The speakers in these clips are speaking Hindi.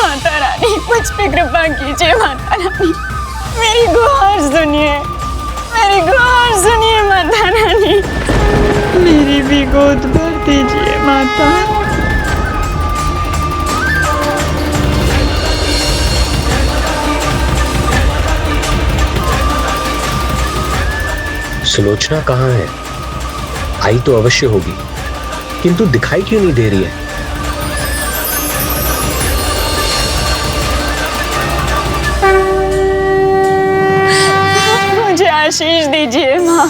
माता रानी मुझ पे कृपा कीजिए। माता रानी मेरी गुहार सुनिए, मेरी गुहार सुनिए माता रानी। मेरी भी गोद भर दीजिए माता। सुलोचना कहाँ है? आई तो अवश्य होगी, किंतु दिखाई क्यों नहीं दे रही है? मुझे आशीष दीजिए माँ,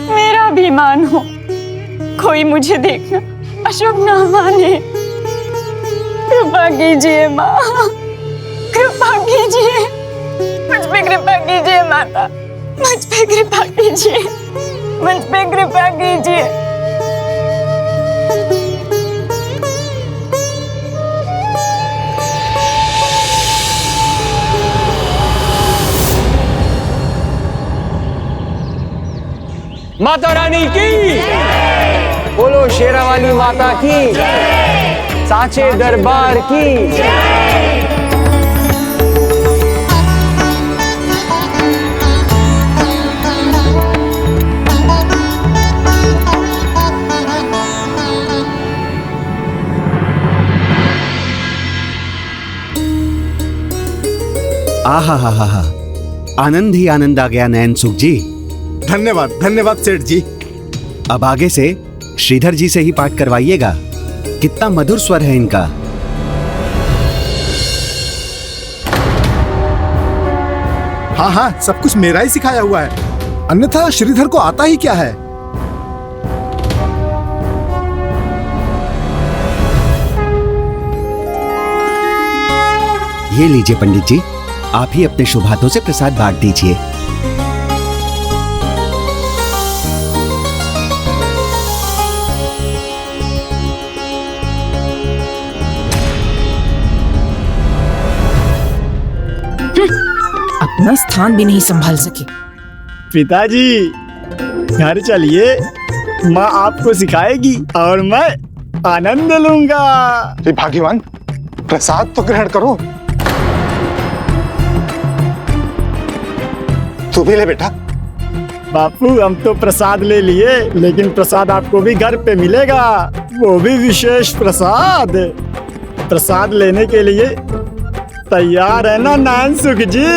मेरा अभिमान हो, कोई मुझे देखना अशुभ ना माने। कृपा कीजिए माँ, कृपा कीजिए, मुझ पे कृपा कीजिए माता, मुझ पे कृपा कीजिए, मुझ पे कृपा कीजिए। माता रानी की, बोलो शेरा वाली माता की, साचे दरबार की। आहा हा हा हा, आनंद ही आनंद आ गया नयन सुख जी। धन्यवाद धन्यवाद सेठ जी। अब आगे से श्रीधर जी से ही पाठ करवाइएगा, कितना मधुर स्वर है इनका। हाँ हाँ, सब कुछ मेरा ही सिखाया हुआ है, अन्यथा श्रीधर को आता ही क्या है। ये लीजिए पंडित जी, आप ही अपने शुभ हाथों से प्रसाद बांट दीजिए। अपना स्थान भी नहीं संभाल सके। पिताजी घर चलिए, माँ आपको सिखाएगी और मैं आनंद लूंगा। भाग्यवान, प्रसाद तो ग्रहण करो। तू भी ले बेटा। बापू हम तो प्रसाद ले लिए, लेकिन प्रसाद आपको भी घर पे मिलेगा, वो भी विशेष प्रसाद। प्रसाद लेने के लिए तैयार है ना नयन सुख जी?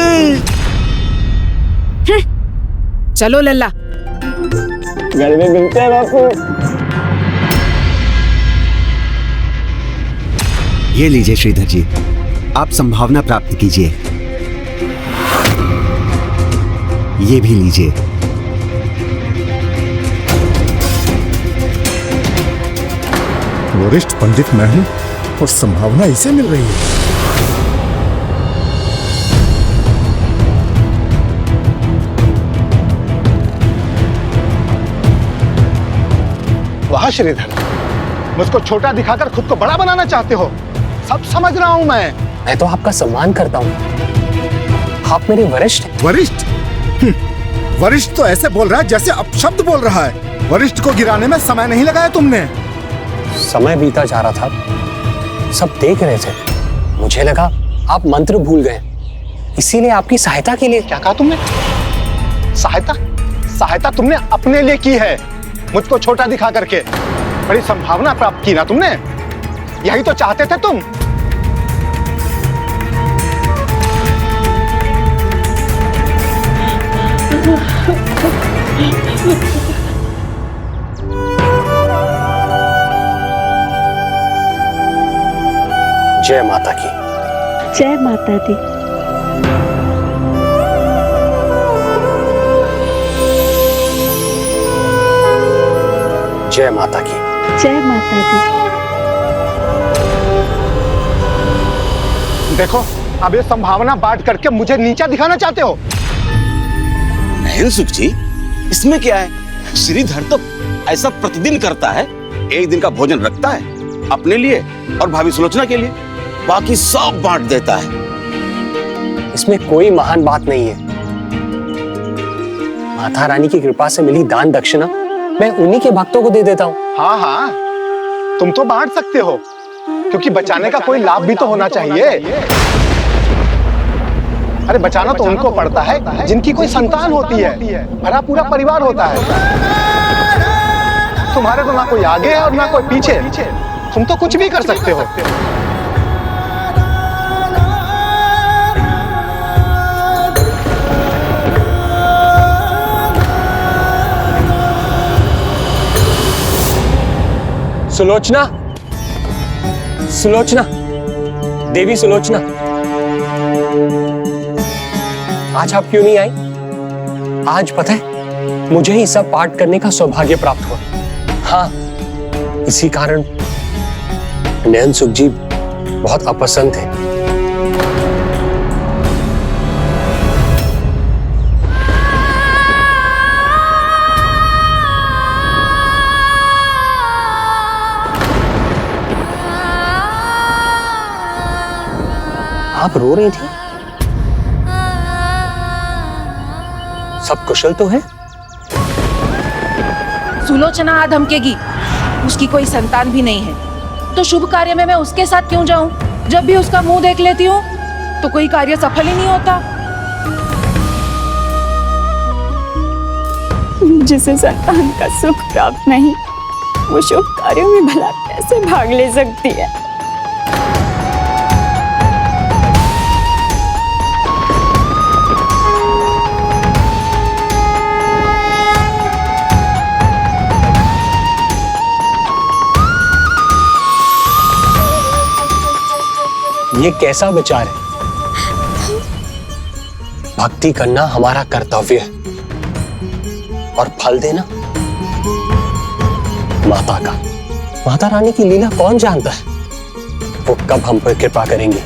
चलो लल्ला। घर में मिलते हैं बापू। ये लीजिए श्रीधर जी, आप संभावना प्राप्त कीजिए। ये भी लीजिए। वरिष्ठ पंडित मैं हूं और संभावना इसे मिल रही है। वाह श्रीधर, मुझको छोटा दिखाकर खुद को बड़ा बनाना चाहते हो। सब समझ रहा हूं मैं तो आपका सम्मान करता हूँ, आप मेरे वरिष्ठ हैं। वरिष्ठ? वरिष्ठ तो ऐसे बोल रहा है जैसे अपशब्द बोल रहा है। वरिष्ठ को गिराने में समय नहीं लगाया तुमने। समय बीता जा रहा था, सब देख रहे थे, मुझे लगा आप मंत्र भूल गए, इसीलिए आपकी सहायता के लिए। क्या कहा तुमने? सहायता? सहायता तुमने अपने लिए की है, मुझको छोटा दिखा करके। बड़ी संभावना प्राप्त की ना तुमने, यही तो चाहते थे तुम। जय माता की। जय माता दी। जय माता की। जय माता दी। देखो, अब ये संभावना बांट करके मुझे नीचा दिखाना चाहते हो। नयन सुख जी, इसमें क्या है? श्रीधर तो ऐसा प्रतिदिन करता है, एक दिन का भोजन रखता है अपने लिए और भाभी सुलोचना के लिए, बाकी सब बांट देता है। इसमें कोई महान बात नहीं है, माता रानी की कृपा से मिली दान दक्षिणा मैं उन्हीं के भक्तों को दे देता हूँ। हाँ हाँ, तुम तो बांट सकते हो, क्योंकि बचाने का कोई लाभ भी तो होना चाहिए। अरे बचाना तो उनको पड़ता है जिनकी कोई संतान होती है, भरा पूरा परिवार होता है। तुम्हारे तो ना कोई आगे है और ना कोई पीछे, तुम तो कुछ भी कर सकते हो। सुलोचना, सुलोचना, देवी सुलोचना, आज आप क्यों नहीं आई? आज पता है मुझे ही सब पाठ करने का सौभाग्य प्राप्त हुआ। हाँ, इसी कारण नयन सुख जी बहुत अपसंद थे। आप रो रही थी? सब कुशल तो है? सुलोचना आ धमकेगी, उसकी कोई संतान भी नहीं है, तो शुभ कार्य में मैं उसके साथ क्यों जाऊं? जब भी उसका मुंह देख लेती हूँ तो कोई कार्य सफल ही नहीं होता। जिसे संतान का सुख प्राप्त नहीं, वो शुभ कार्यों में भला कैसे भाग ले सकती है? ये कैसा विचार है? भक्ति करना हमारा कर्तव्य है और फल देना माता का। माता रानी की लीला कौन जानता है? वो कब हम पर कृपा करेंगे।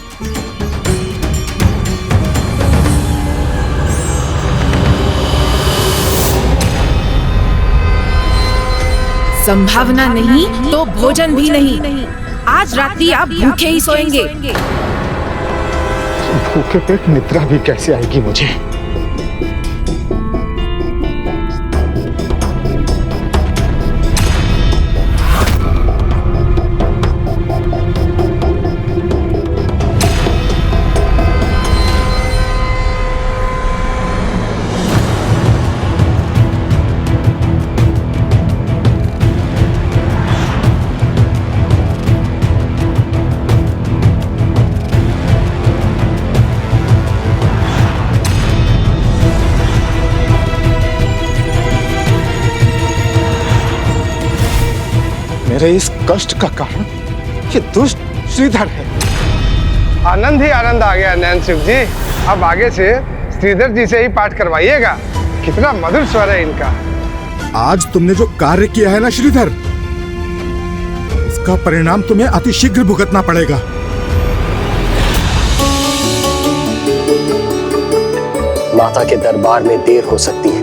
संभावना नहीं तो भोजन भी नहीं। आज रात्रि आप भूखे ही सोएंगे। भूखे पेट निद्रा भी कैसे आएगी मुझे? मेरे इस कष्ट का कारण ये दुष्ट श्रीधर है। आनंद ही आनंद आ गया नयन सुख जी। अब आगे से श्रीधर जी से ही पाठ करवाइएगा। कितना मधुर स्वर है इनका। आज तुमने जो कार्य किया है ना श्रीधर, इसका परिणाम तुम्हें अतिशीघ्र भुगतना पड़ेगा। माता के दरबार में देर हो सकती है,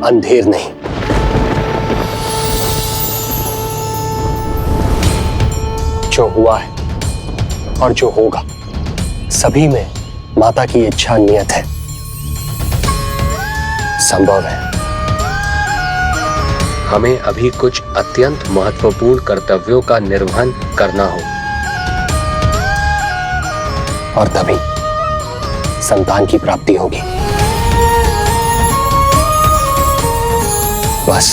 अंधेर नहीं। जो हुआ है और जो होगा, सभी में माता की इच्छा नियत है। संभव है हमें अभी कुछ अत्यंत महत्वपूर्ण कर्तव्यों का निर्वहन करना हो, और तभी संतान की प्राप्ति होगी। बस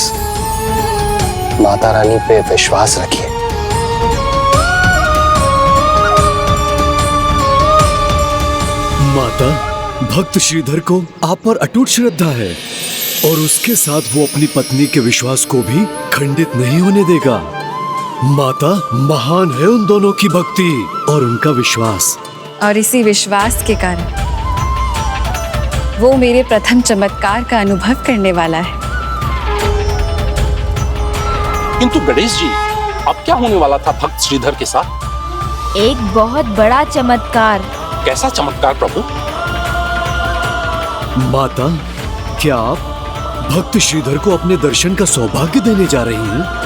माता रानी पे विश्वास रखिए। माता, भक्त श्रीधर को आप पर अटूट श्रद्धा है और उसके साथ वो अपनी पत्नी के विश्वास को भी खंडित नहीं होने देगा। माता, महान है उन दोनों की भक्ति और उनका विश्वास, और इसी विश्वास के कारण वो मेरे प्रथम चमत्कार का अनुभव करने वाला है। किंतु गणेश जी, अब क्या होने वाला था भक्त श्रीधर के साथ? एक बहुत बड़ा चमत्कार। कैसा चमत्कार प्रभु? माता, क्या आप भक्त श्रीधर को अपने दर्शन का सौभाग्य देने जा रही हैं?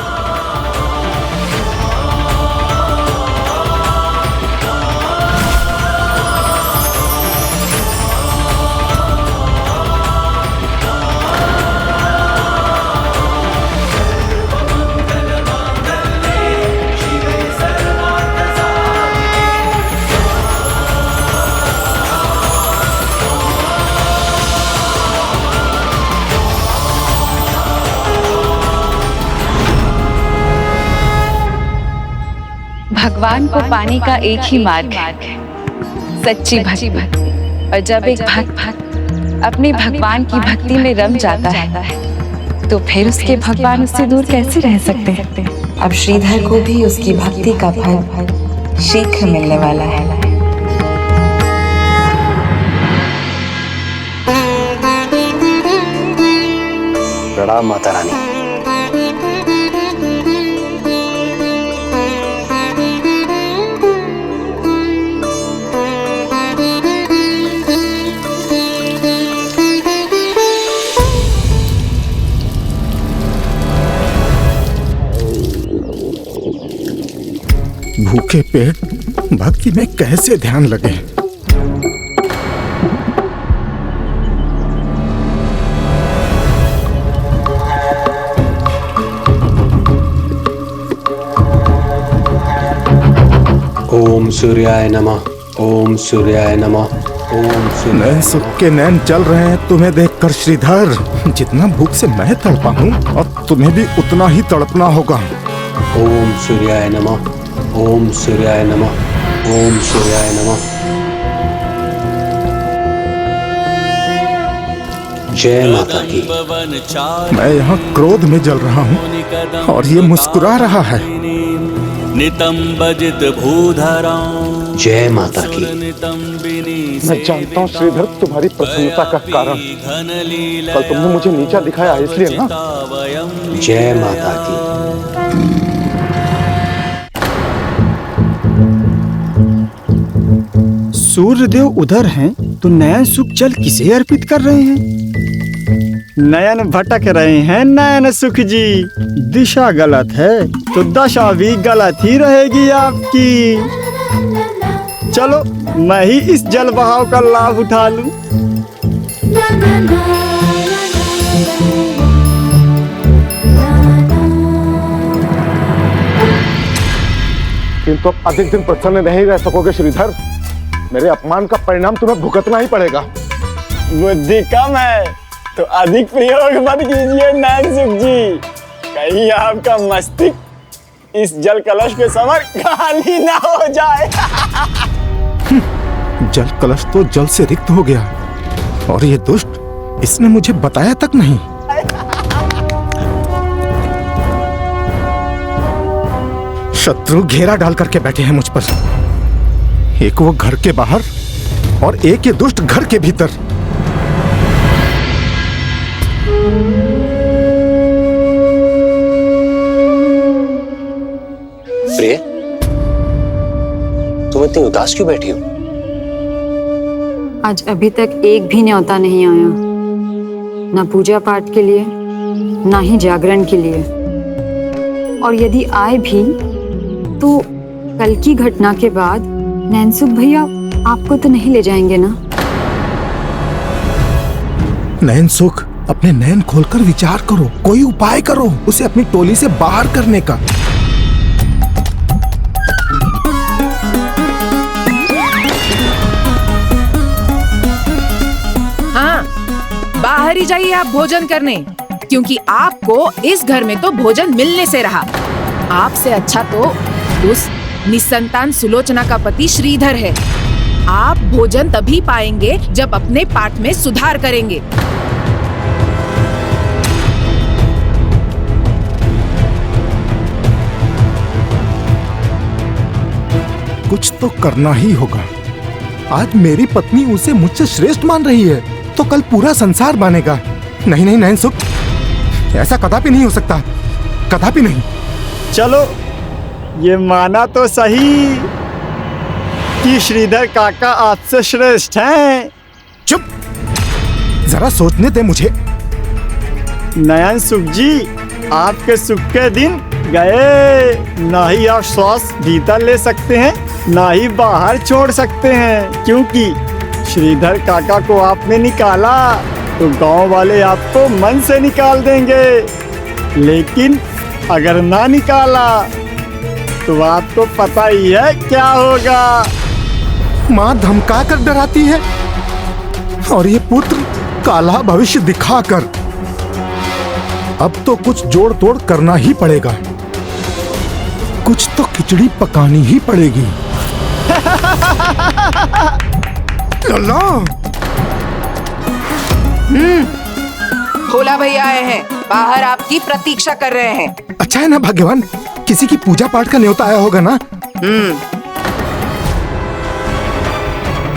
भगवान को पाने का एक ही मार्ग है, सच्ची भक्ति। और जब एक भक्त अपने भगवान की भक्ति में रम जाता है तो फिर उसके भगवान उससे दूर कैसे रह सकते हैं। अब श्रीधर को भी उसकी भक्ति का फल शीघ्र मिलने वाला है। प्रणाम माता रानी। भूखे पेट भक्ति में कैसे ध्यान लगे। ओम सूर्याय नमः, ओम सूर्याय नमः, ओम सूर्याय। नैन सुख के नैन चल रहे हैं तुम्हें देखकर श्रीधर। जितना भूख से मैं तड़पा हूँ और तुम्हें भी उतना ही तड़पना होगा। ओम सूर्याय नमः, ओम सूर्याय नमः, ओम सूर्याय नमः। जय माता की। मैं यहाँ क्रोध में जल रहा हूँ और ये मुस्कुरा रहा है। नितंबजित भूधरा। जय माता की। मैं जानता हूँ श्रीधर तुम्हारी प्रसन्नता का कारण कल तुमने मुझे नीचा दिखाया इसलिए ना। जय माता की। सूर्यदेव उधर हैं तो नयन सुख जल किसे अर्पित कर रहे हैं? नयन भटक रहे हैं नयन सुख जी। दिशा गलत है तो दशा भी गलत ही रहेगी आपकी। चलो मैं ही इस जल बहाव का लाभ उठा लूं। किंतु अब अधिक दिन प्रसन्न नहीं रह सकोगे श्रीधर। मेरे अपमान का परिणाम तुम्हें भुगतना ही पड़ेगा। बुद्धि कम है तो अधिक प्रयोग मत कीजिए नयन सुख जी। कहीं आपका मस्तिष्क इस जल कलश के समर खाली ना हो जाए। जल कलश तो जल से रिक्त हो गया और ये दुष्ट इसने मुझे बताया तक नहीं। शत्रु घेरा डाल करके बैठे हैं मुझ पर। एक वो घर के बाहर और एक ये दुष्ट घर के भीतर। प्रिय, तुम इतनी उदास क्यों बैठी हो? आज अभी तक एक भी न्योता नहीं आया, ना पूजा पाठ के लिए ना ही जागरण के लिए। और यदि आए भी तो कल की घटना के बाद नैनसुख भैया आपको तो नहीं ले जाएंगे ना? नैन सुख, अपने नैन खोलकर विचार करो, कोई उपाय करो उसे अपनी टोली से बाहर करने का। हाँ, बाहर ही जाइए आप भोजन करने, क्योंकि आपको इस घर में तो भोजन मिलने से रहा। आपसे अच्छा तो उस निसंतान सुलोचना का पति श्रीधर है। आप भोजन तभी पाएंगे जब अपने पाठ में सुधार करेंगे। कुछ तो करना ही होगा। आज मेरी पत्नी उसे मुझसे श्रेष्ठ मान रही है तो कल पूरा संसार मानेगा। नहीं नहीं नैन सुख, ऐसा कदापि नहीं हो सकता, कदापि नहीं। चलो ये माना तो सही कि श्रीधर काका आपसे श्रेष्ठ हैं। चुप, जरा सोचने दे मुझे। नयन सुख जी, आपके सुख के दिन गए। ना ही आप श्वास भीतर ले सकते हैं ना ही बाहर छोड़ सकते हैं, क्योंकि श्रीधर काका को आपने निकाला तो गांव वाले आपको मन से निकाल देंगे। लेकिन अगर ना निकाला तो आपको पता ही है क्या होगा। माँ धमका कर डराती है और ये पुत्र काला भविष्य दिखाकर। अब तो कुछ जोड़ तोड़ करना ही पड़ेगा। कुछ तो खिचड़ी पकानी ही पड़ेगी। लल्ला। भोला भैया आए हैं, बाहर आपकी प्रतीक्षा कर रहे हैं। अच्छा है ना भाग्यवान, किसी की पूजा पाठ का न्योता आया होगा ना।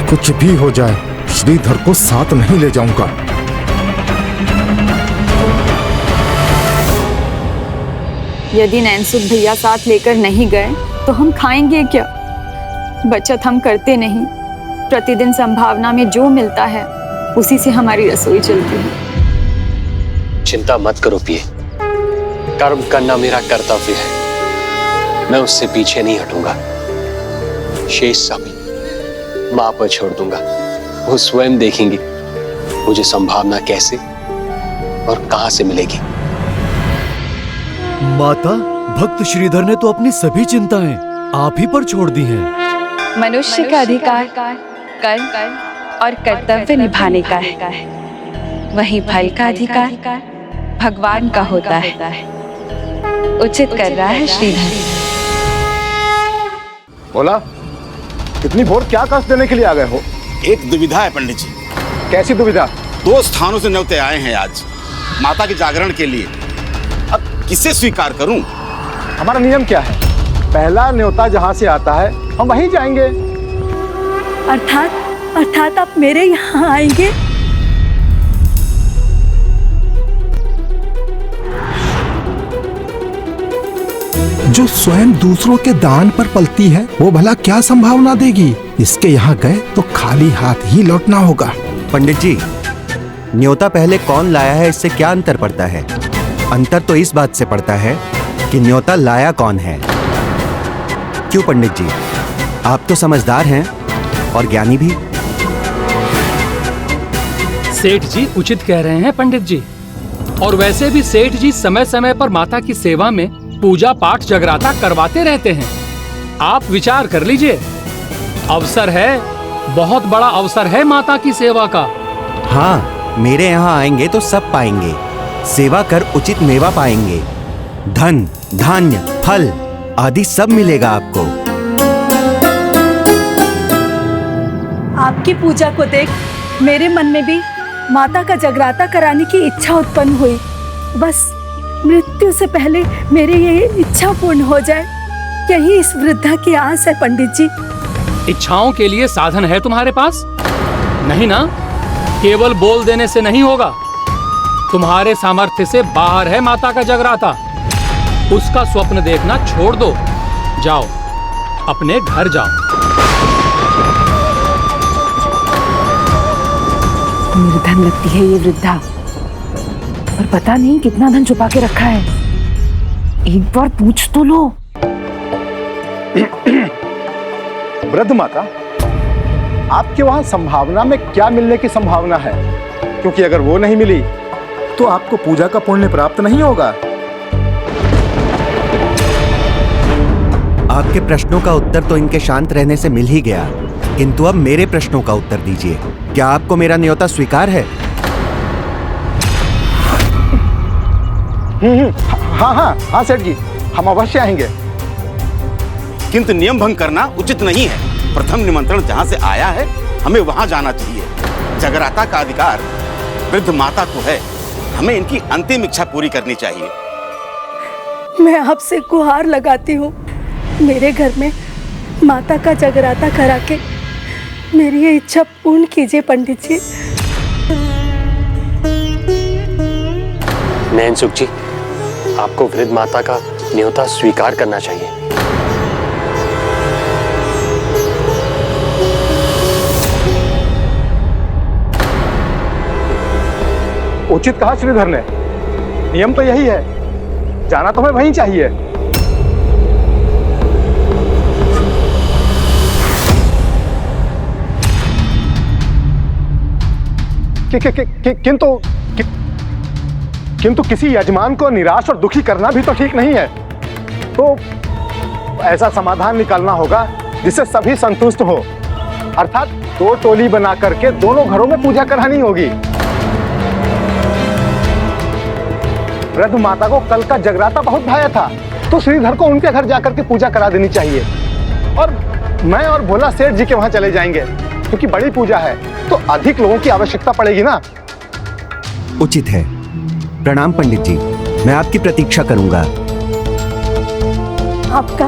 कुछ भी हो जाए श्रीधर को साथ नहीं ले जाऊंगा। यदि नैनसुख भैया साथ लेकर नहीं गए तो हम खाएंगे क्या? बचत हम करते नहीं, प्रतिदिन संभावना में जो मिलता है उसी से हमारी रसोई चलती है। चिंता मत करो पिए, कर्म करना मेरा कर्तव्य है, मैं उससे पीछे नहीं हटूंगा। शेष समय मां पर छोड़ दूंगा, वो स्वयं देखेंगी मुझे संभावना कैसे और कहां से मिलेगी। माता, भक्त श्रीधर ने तो अपनी सभी चिंताएं आप ही पर छोड़ दी हैं। मनुष्य का अधिकार कर्म और कर्तव्य निभाने का है, वहीं फल का अधिकार भगवान का होता है। उचित कर रहा है श्रीधर। बोला, इतनी भोर क्या कष्ट देने के लिए आ गए हो? एक दुविधा है पंडित जी। कैसी दुविधा? 2 स्थानों से न्योते आए हैं आज माता के जागरण के लिए। अब किसे स्वीकार करूं? हमारा नियम क्या है? पहला न्योता जहां से आता है हम वहीं जाएंगे। अर्थात आप मेरे यहाँ आएंगे? जो स्वयं दूसरों के दान पर पलती है वो भला क्या संभावना देगी? इसके यहाँ गए तो खाली हाथ ही लौटना होगा। पंडित जी, न्योता पहले कौन लाया है इससे क्या अंतर पड़ता है? अंतर तो इस बात से पड़ता है कि न्योता लाया कौन है। क्यों पंडित जी, आप तो समझदार हैं और ज्ञानी भी। सेठ जी उचित कह रहे हैं पंडित जी। और वैसे भी सेठ जी समय समय पर माता की सेवा में पूजा पाठ जगराता करवाते रहते हैं। आप विचार कर लीजिए, अवसर है, बहुत बड़ा अवसर है माता की सेवा का। हाँ, मेरे यहाँ आएंगे तो सब पाएंगे, सेवा कर उचित मेवा पाएंगे, धन धान्य फल आदि सब मिलेगा आपको। आपकी पूजा को देख मेरे मन में भी माता का जगराता कराने की इच्छा उत्पन्न हुई। बस मृत्यु से पहले मेरी ये इच्छा पूर्ण हो जाए, यही इस वृद्धा की आस है पंडित जी। इच्छाओं के लिए साधन है तुम्हारे पास? नहीं ना? केवल बोल देने से नहीं होगा, तुम्हारे सामर्थ्य से बाहर है माता का जगराता। उसका स्वप्न देखना छोड़ दो, जाओ अपने घर जाओ। निर्धन लगती है ये वृद्धा, पर पता नहीं कितना धन छुपा के रखा है। एक बार पूछ तो लो। वृद्ध माता, आपके वहां संभावना में क्या मिलने की संभावना है? क्योंकि अगर वो नहीं मिली तो आपको पूजा का पुण्य प्राप्त नहीं होगा। आपके प्रश्नों का उत्तर तो इनके शांत रहने से मिल ही गया, किंतु अब मेरे प्रश्नों का उत्तर दीजिए। क्या आपको मेरा न्योता स्वीकार है? हाँ सेठ जी, हम अवश्य आएंगे। किंतु नियम भंग करना उचित नहीं है। प्रथम निमंत्रण जहां से आया है हमें वहां जाना चाहिए। जगराता का अधिकार वृद्ध माता को है, हमें इनकी अंतिम इच्छा पूरी करनी चाहिए। मैं आपसे गुहार लगाती हूँ, मेरे घर में माता का जगराता करा के मेरी ये इच्छा पूर्ण कीजिए पंडित जी। नैनसुख जी, आपको वृद्ध माता का न्योता स्वीकार करना चाहिए। उचित कहा श्रीधर ने, नियम तो यही है, जाना तो हमें वहीं चाहिए। किंतु किसी यजमान को निराश और दुखी करना भी तो ठीक नहीं है। तो ऐसा समाधान निकालना होगा जिससे सभी संतुष्ट हो, अर्थात 2 टोली बना करके दोनों घरों में पूजा करानी होगी। वृद्ध माता को कल का जगराता बहुत भाया था, तो श्रीधर को उनके घर जाकर के पूजा करा देनी चाहिए, और मैं और भोला सेठ जी के वहां चले जाएंगे, क्योंकि बड़ी पूजा है तो अधिक लोगों की आवश्यकता पड़ेगी ना। उचित है। प्रणाम पंडित जी, मैं आपकी प्रतीक्षा करूंगा। आपका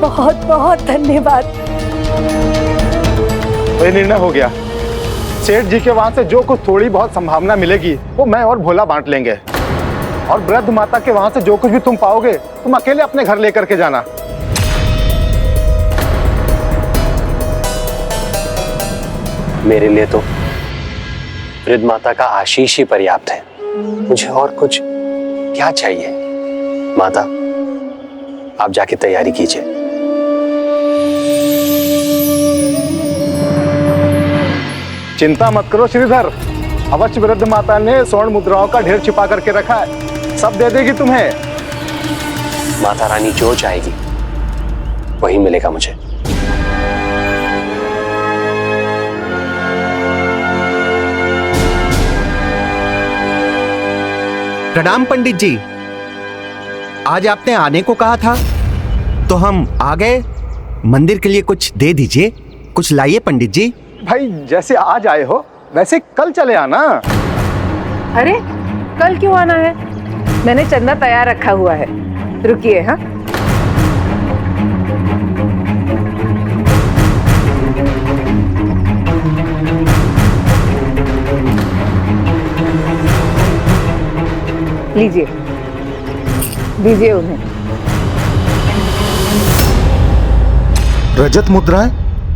बहुत बहुत धन्यवाद। तो ये निर्णय हो गया, सेठ जी के वहां से जो कुछ थोड़ी बहुत संभावना मिलेगी वो मैं और भोला बांट लेंगे, और वृद्ध माता के वहां से जो कुछ भी तुम पाओगे तुम अकेले अपने घर लेकर के जाना। मेरे लिए तो वृद्ध माता का आशीष ही पर्याप्त है, मुझे और कुछ क्या चाहिए। माता, आप जाके तैयारी कीजिए। चिंता मत करो श्रीधर, अवश्य वृद्ध माता ने स्वर्ण मुद्राओं का ढेर छिपा करके रखा है, सब दे देगी तुम्हें। माता रानी जो चाहेगी वही मिलेगा मुझे। प्रणाम पंडित जी, आज आपने आने को कहा था तो हम आ गए। मंदिर के लिए कुछ दे दीजिए, कुछ लाइए पंडित जी। भाई जैसे आज आए हो वैसे कल चले आना। अरे कल क्यों आना है? मैंने चंदा तैयार रखा हुआ है, रुकिए। हाँ, लीजिए, दीजिए उन्हें। रजत मुद्राएं,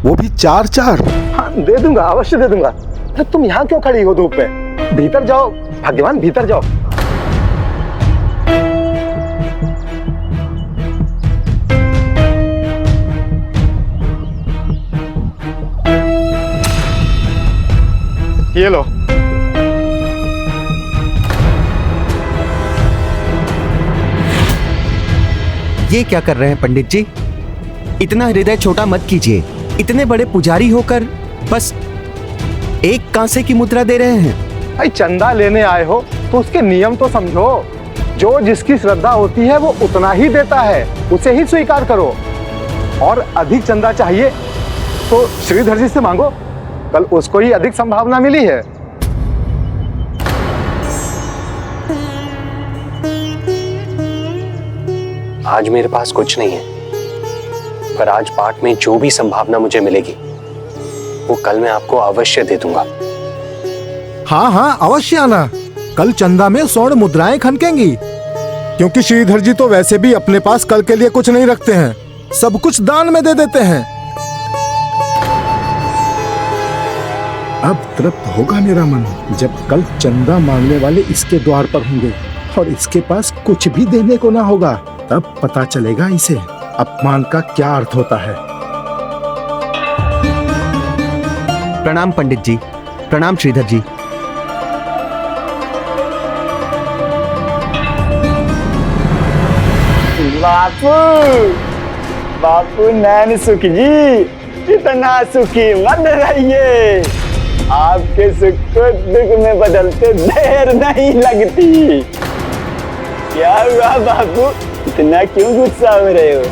वो भी 4-4। हाँ दे दूंगा, अवश्य दे दूंगा। अरे तुम यहाँ क्यों खड़ी हो धूप में? भीतर जाओ भाग्यवान, भीतर जाओ। ये लो। ये क्या कर रहे हैं पंडित जी? इतना हृदय छोटा मत कीजिए। इतने बड़े पुजारी होकर बस एक कांसे की मुद्रा दे रहे हैं। भाई चंदा लेने आए हो तो उसके नियम तो समझो। जो जिसकी श्रद्धा होती है वो उतना ही देता है, उसे ही स्वीकार करो। और अधिक चंदा चाहिए तो श्रीधर जी से मांगो, कल उसको ही अधिक संभावना मिली है। आज मेरे पास कुछ नहीं है, पर आज पाठ में जो भी संभावना मुझे मिलेगी वो कल मैं आपको अवश्य दे दूंगा। हाँ हाँ अवश्य आना। कल चंदा में स्वर्ण मुद्राएं खनकेंगी, क्योंकि श्रीधर जी तो वैसे भी अपने पास कल के लिए कुछ नहीं रखते हैं, सब कुछ दान में दे देते हैं। अब तृप्त होगा मेरा मन जब कल चंदा मांगने वाले इसके द्वार पर होंगे और इसके पास कुछ भी देने को ना होगा। तब पता चलेगा इसे अपमान का क्या अर्थ होता है। प्रणाम पंडित जी, प्रणाम श्रीधर जी। बापू, बापू नैन सुख जी, इतना सुखी मत रहिए। आपके सुख को दुख में बदलते देर नहीं लगती। क्या हुआ बापू, इतना क्यों गुस्सा हो रहे हो?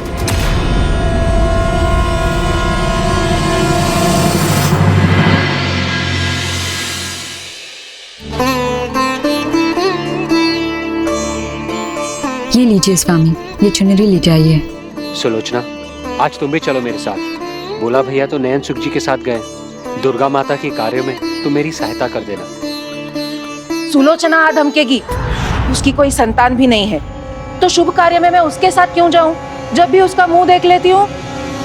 ये लीजिए स्वामी, ये चुनरी ले जाइए। सुलोचना, आज तुम भी चलो मेरे साथ। बोला भैया तो नयन सुख जी के साथ गए। दुर्गा माता के कार्य में तुम मेरी सहायता कर देना। सुलोचना आ धमकेगी, उसकी कोई संतान भी नहीं है, तो शुभ कार्य में मैं उसके साथ क्यों जाऊं? जब भी उसका मुंह देख लेती हूँ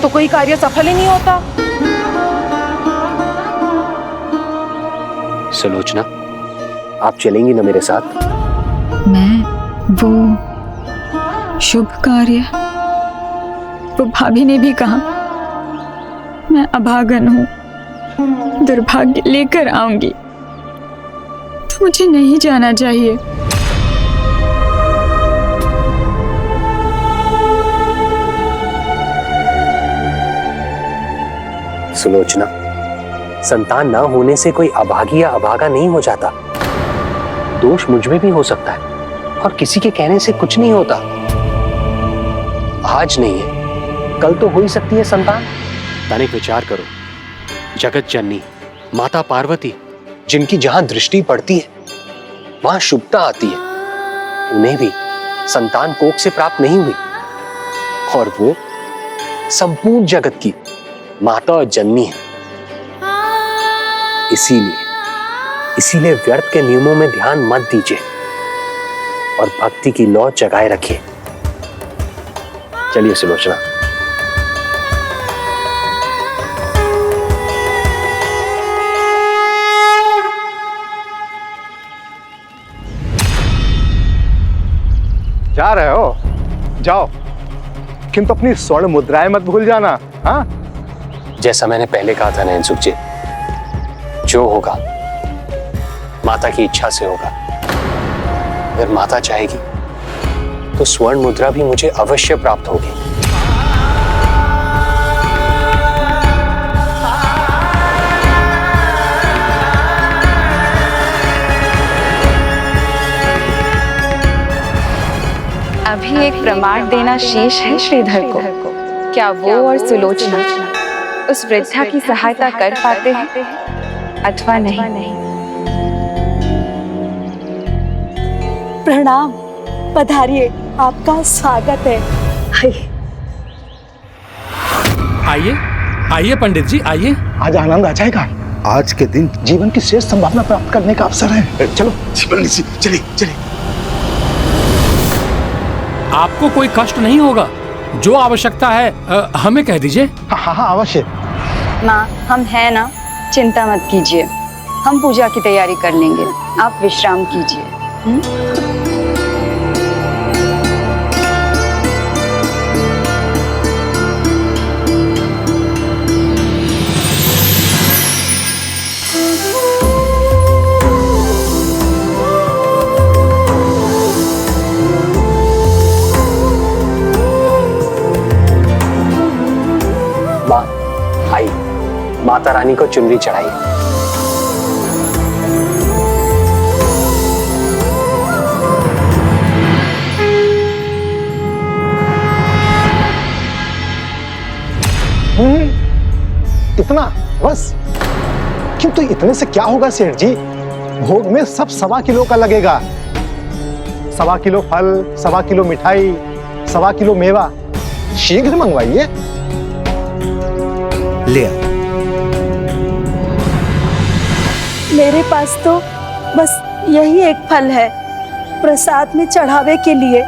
तो कोई कार्य सफल ही नहीं होता। सुलोचना, आप चलेंगी ना मेरे साथ? मैं वो शुभ कार्य, वो भाभी ने भी कहा मैं अभागन हूँ, दुर्भाग्य लेकर आऊंगी, तो मुझे नहीं जाना चाहिए। सुलोचना, संतान ना होने से कोई अभागी या अभागा नहीं हो जाता। दोष मुझ में भी हो सकता है और किसी के कहने से कुछ नहीं होता। आज नहीं है, कल तो हो ही सकती है संतान। तनिक विचार करो, जगत जननी माता पार्वती, जिनकी जहां दृष्टि पड़ती है वहां शुभता आती है, उन्हें भी संतान कोख से प्राप्त नहीं हुई, और वो संपूर्ण जगत की माता और जननी है। इसीलिए व्यर्थ के नियमों में ध्यान मत दीजिए और भक्ति की लौ जगाए रखिए। चलिए सुलोचना। जा रहे हो, जाओ, किंतु अपनी स्वर्ण मुद्राएं मत भूल जाना। हाँ, जैसा मैंने पहले कहा था नैनसुख जी, जो होगा माता की इच्छा से होगा। अगर माता चाहेगी तो स्वर्ण मुद्रा भी मुझे अवश्य प्राप्त होगी। अभी एक प्रमाण देना शेष है श्रीधर को। क्या वो और सुलोचना उस वृद्धा की सहायता कर पाते हैं अथवा नहीं? प्रणाम, पधारिए, आपका स्वागत है। आइए आइए पंडित जी, आइए। आज आनंद आ जाएगा। आज के दिन जीवन की श्रेष्ठ संभावना प्राप्त करने का अवसर है। चलो पंडित जी, चलिए चलिए। आपको कोई कष्ट नहीं होगा, जो आवश्यकता है हमें कह दीजिए। हाँ हाँ अवश्य। माँ, हम हैं ना, चिंता मत कीजिए, हम पूजा की तैयारी कर लेंगे, आप विश्राम कीजिए। माँ आई, माता रानी को चुनरी चढ़ाई। इतना बस? किंतु इतने से क्या होगा सेठ जी? भोग में सब 1.25 किलो का लगेगा। 1.25 किलो फल, 1.25 किलो मिठाई, 1.25 किलो मेवा। शीघ्र मंगवाइए। ले आओ। मेरे पास तो बस यही एक फल है प्रसाद में चढ़ावे के लिए।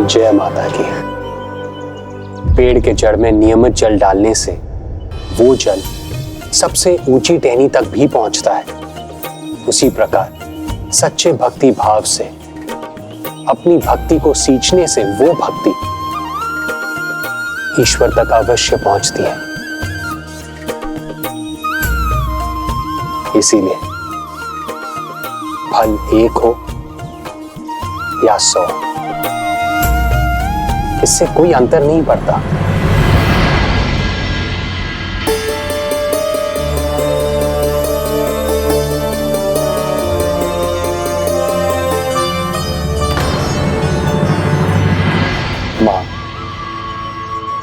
जय माता की। पेड़ के जड़ में नियमित जल डालने से वो जल सबसे ऊंची टहनी तक भी पहुंचता है। उसी प्रकार सच्चे भक्ति भाव से अपनी भक्ति को सींचने से वो भक्ति ईश्वर तक अवश्य पहुंचती है। इसीलिए फल एक हो या 100, इससे कोई अंतर नहीं पड़ता। मां,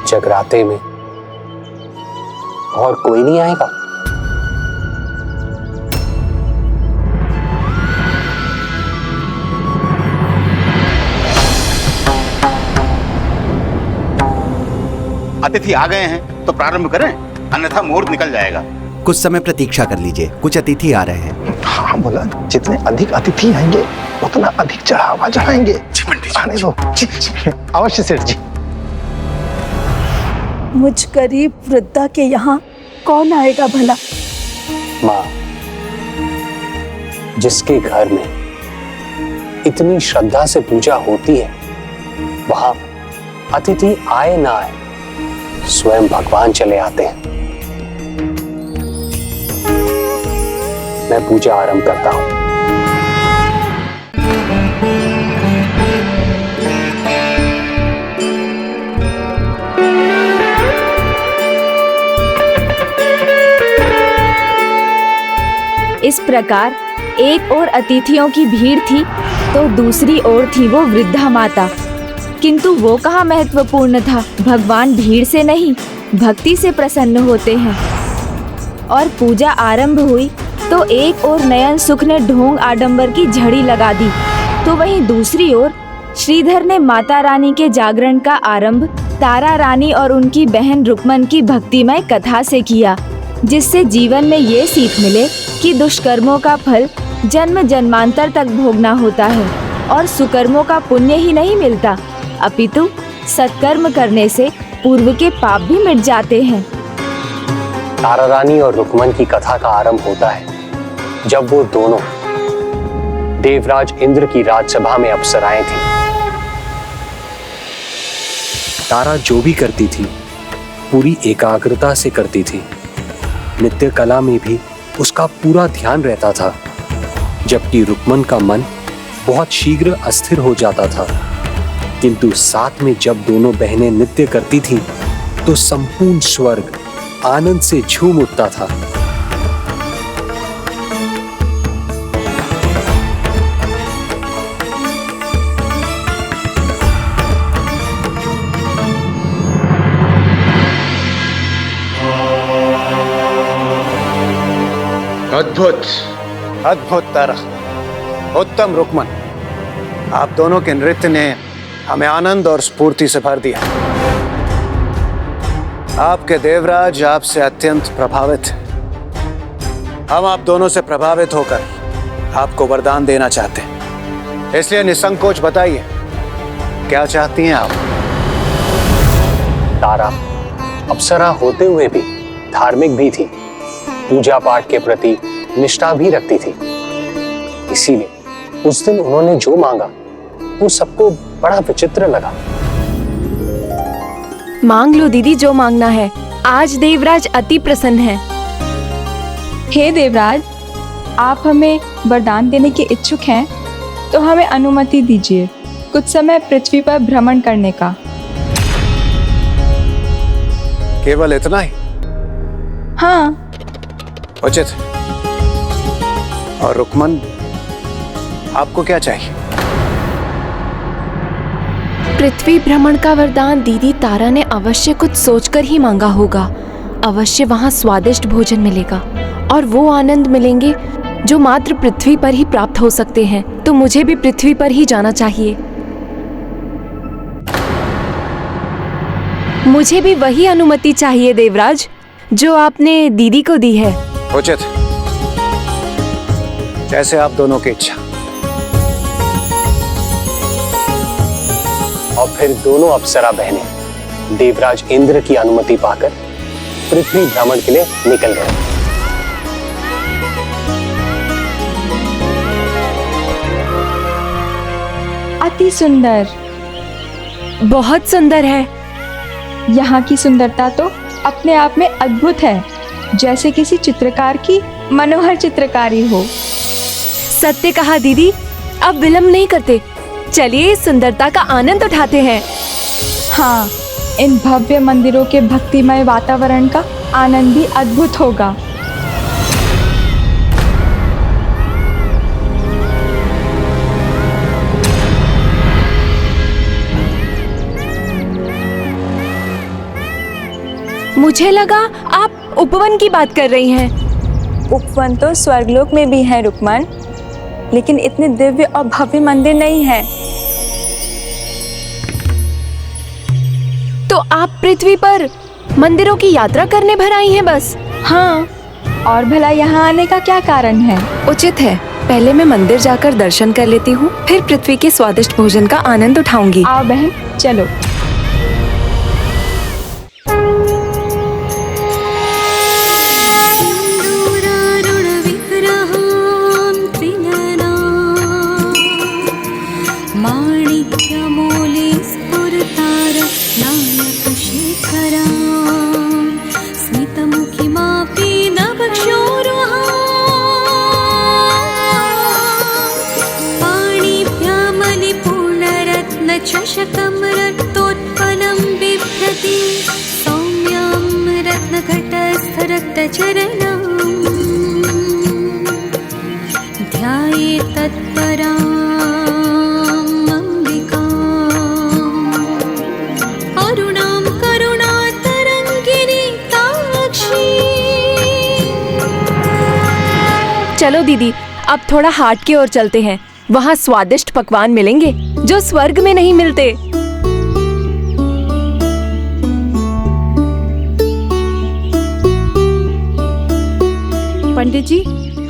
जगराते में और कोई नहीं आएगा? अतिथि आ गए हैं तो प्रारंभ करें, अन्यथा मुहूर्त निकल जाएगा। कुछ समय प्रतीक्षा कर लीजिए, कुछ अतिथि आ रहे हैं। हाँ बोला, जितने अधिक अतिथि आएंगे उतना अधिक चढ़ावा चढ़ाएंगे। आने दो। अवश्य सेठ जी। मुझ गरीब वृद्धा के यहाँ कौन आएगा भला? माँ, जिसके घर में इतनी श्रद्धा से पूजा होती है, वहां अतिथि आए ना आए, स्वयं भगवान चले आते हैं। मैं पूजा आरंभ करता हूं। इस प्रकार एक ओर अतिथियों की भीड़ थी तो दूसरी ओर थी वो वृद्धा माता। किंतु वो कहाँ महत्वपूर्ण था। भगवान भीड़ से नहीं, भक्ति से प्रसन्न होते हैं। और पूजा आरंभ हुई तो एक ओर नयन सुख ने ढोंग आडंबर की झड़ी लगा दी, तो वहीं दूसरी ओर श्रीधर ने माता रानी के जागरण का आरंभ तारा रानी और उनकी बहन रुक्मन की भक्तिमय कथा से किया, जिससे जीवन में ये सीख मिले कि दुष्कर्मों का फल जन्म जन्मांतर तक भोगना होता है और सुकर्मों का पुण्य ही नहीं मिलता, अपितु सत्कर्म करने से पूर्व के पाप भी मिट जाते हैं। तारा रानी और रुक्मन की कथा का आरंभ होता है जब वो दोनों देवराज इंद्र की राजसभा में अप्सराएं थीं। तारा जो भी करती थी पूरी एकाग्रता से करती थी। नृत्य कला में भी उसका पूरा ध्यान रहता था, जबकि रुक्मन का मन बहुत शीघ्र अस्थिर हो जाता था। किंतु साथ में जब दोनों बहनें नृत्य करती थीं, तो संपूर्ण स्वर्ग आनंद से झूम उठता था। अद्भुत, अद्भुत तारा, उत्तम रुक्मन, आप दोनों के नृत्य ने हमें आनंद और स्फूर्ति से भर दिया। आपके देवराज आपसे अत्यंत प्रभावित हैं। हम आप दोनों से प्रभावित होकर आपको वरदान देना चाहते हैं, इसलिए निसंकोच बताइए क्या चाहती हैं आप। तारा अप्सरा होते हुए भी धार्मिक भी थी, पूजा पाठ के प्रति निष्ठा भी रखती थी। इसीलिए उस दिन उन्होंने जो मांगा वो सबको बड़ा विचित्र लगा। मांग लो दीदी जो मांगना है, आज देवराज अति प्रसन्न है। हे देवराज, आप हमें वरदान देने के इच्छुक हैं तो हमें अनुमति दीजिए कुछ समय पृथ्वी पर भ्रमण करने का। केवल इतना ही? हाँ। उचित। और रुक्मन, आपको क्या चाहिए? पृथ्वी भ्रमण का वरदान दीदी तारा ने अवश्य कुछ सोचकर ही मांगा होगा। अवश्य वहाँ स्वादिष्ट भोजन मिलेगा और वो आनंद मिलेंगे जो मात्र पृथ्वी पर ही प्राप्त हो सकते हैं। तो मुझे भी पृथ्वी पर ही जाना चाहिए। मुझे भी वही अनुमति चाहिए देवराज जो आपने दीदी को दी है। उचित, जैसे आप दोनों की इच्छा। और फिर दोनों अप्सरा बहनें देवराज इंद्र की अनुमति पाकर पृथ्वी भ्रमण के लिए निकल गए। अति सुंदर, बहुत सुंदर है। यहाँ की सुंदरता तो अपने आप में अद्भुत है, जैसे किसी चित्रकार की मनोहर चित्रकारी हो। सत्य कहा दीदी, अब विलंब नहीं करते, चलिए इस सुंदरता का आनंद उठाते हैं। हाँ, इन भव्य मंदिरों के भक्तिमय वातावरण का आनंद भी अद्भुत होगा। मुझे लगा आप उपवन की बात कर रही हैं। उपवन तो स्वर्गलोक में भी है रुक्मन, लेकिन इतने दिव्य और भव्य मंदिर नहीं है। तो आप पृथ्वी पर मंदिरों की यात्रा करने भर आई हैं बस? हाँ, और भला यहाँ आने का क्या कारण है? उचित है, पहले मैं मंदिर जाकर दर्शन कर लेती हूँ, फिर पृथ्वी के स्वादिष्ट भोजन का आनंद उठाऊंगी। आओ बहन, चलो। चषकं रक्तोत्पलं बिभ्रति सौम्यं रत्नघटस्थरक्तचरणम् चलो दीदी, अब थोड़ा हाट की ओर चलते हैं। वहाँ स्वादिष्ट पकवान मिलेंगे जो स्वर्ग में नहीं मिलते। पंडित जी,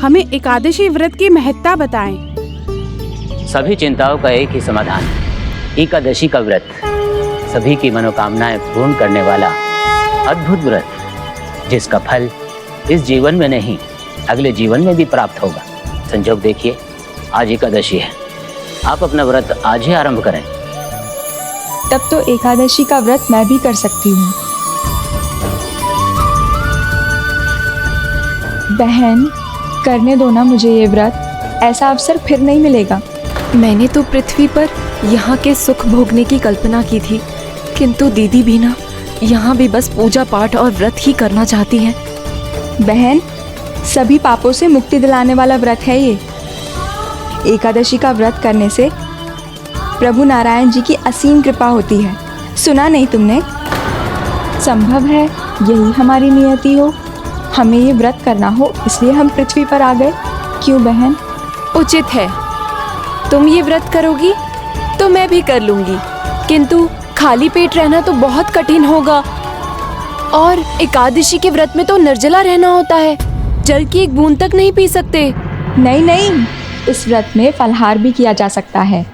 हमें एकादशी व्रत की महत्ता बताएं। सभी चिंताओं का एक ही समाधान है, एकादशी का व्रत। सभी की मनोकामनाएं पूर्ण करने वाला अद्भुत व्रत, जिसका फल इस जीवन में नहीं अगले जीवन में भी प्राप्त होगा। संजोग देखिए, आज एकादशी है, आप अपना व्रत आज ही आरंभ करें। तब तो एकादशी का व्रत मैं भी कर सकती हूँ। बहन, करने दो ना मुझे ये व्रत, ऐसा अवसर फिर नहीं मिलेगा। मैंने तो पृथ्वी पर यहाँ के सुख भोगने की कल्पना की थी, किंतु दीदी भी ना यहाँ भी बस पूजा पाठ और व्रत ही करना चाहती हैं। बहन, सभी पापों से मुक्ति दिलाने वाला व्रत है ये। एकादशी का व्रत करने से प्रभु नारायण जी की असीम कृपा होती है। सुना नहीं तुमने? संभव है यही हमारी नियति हो, हमें ये व्रत करना हो, इसलिए हम पृथ्वी पर आ गए। क्यों बहन? उचित है, तुम ये व्रत करोगी तो मैं भी कर लूंगी, किंतु खाली पेट रहना तो बहुत कठिन होगा। और एकादशी के व्रत में तो निर्जला रहना होता है, जल की एक बूंद तक नहीं पी सकते। नहीं नहीं, इस व्रत में फलाहार भी किया जा सकता है।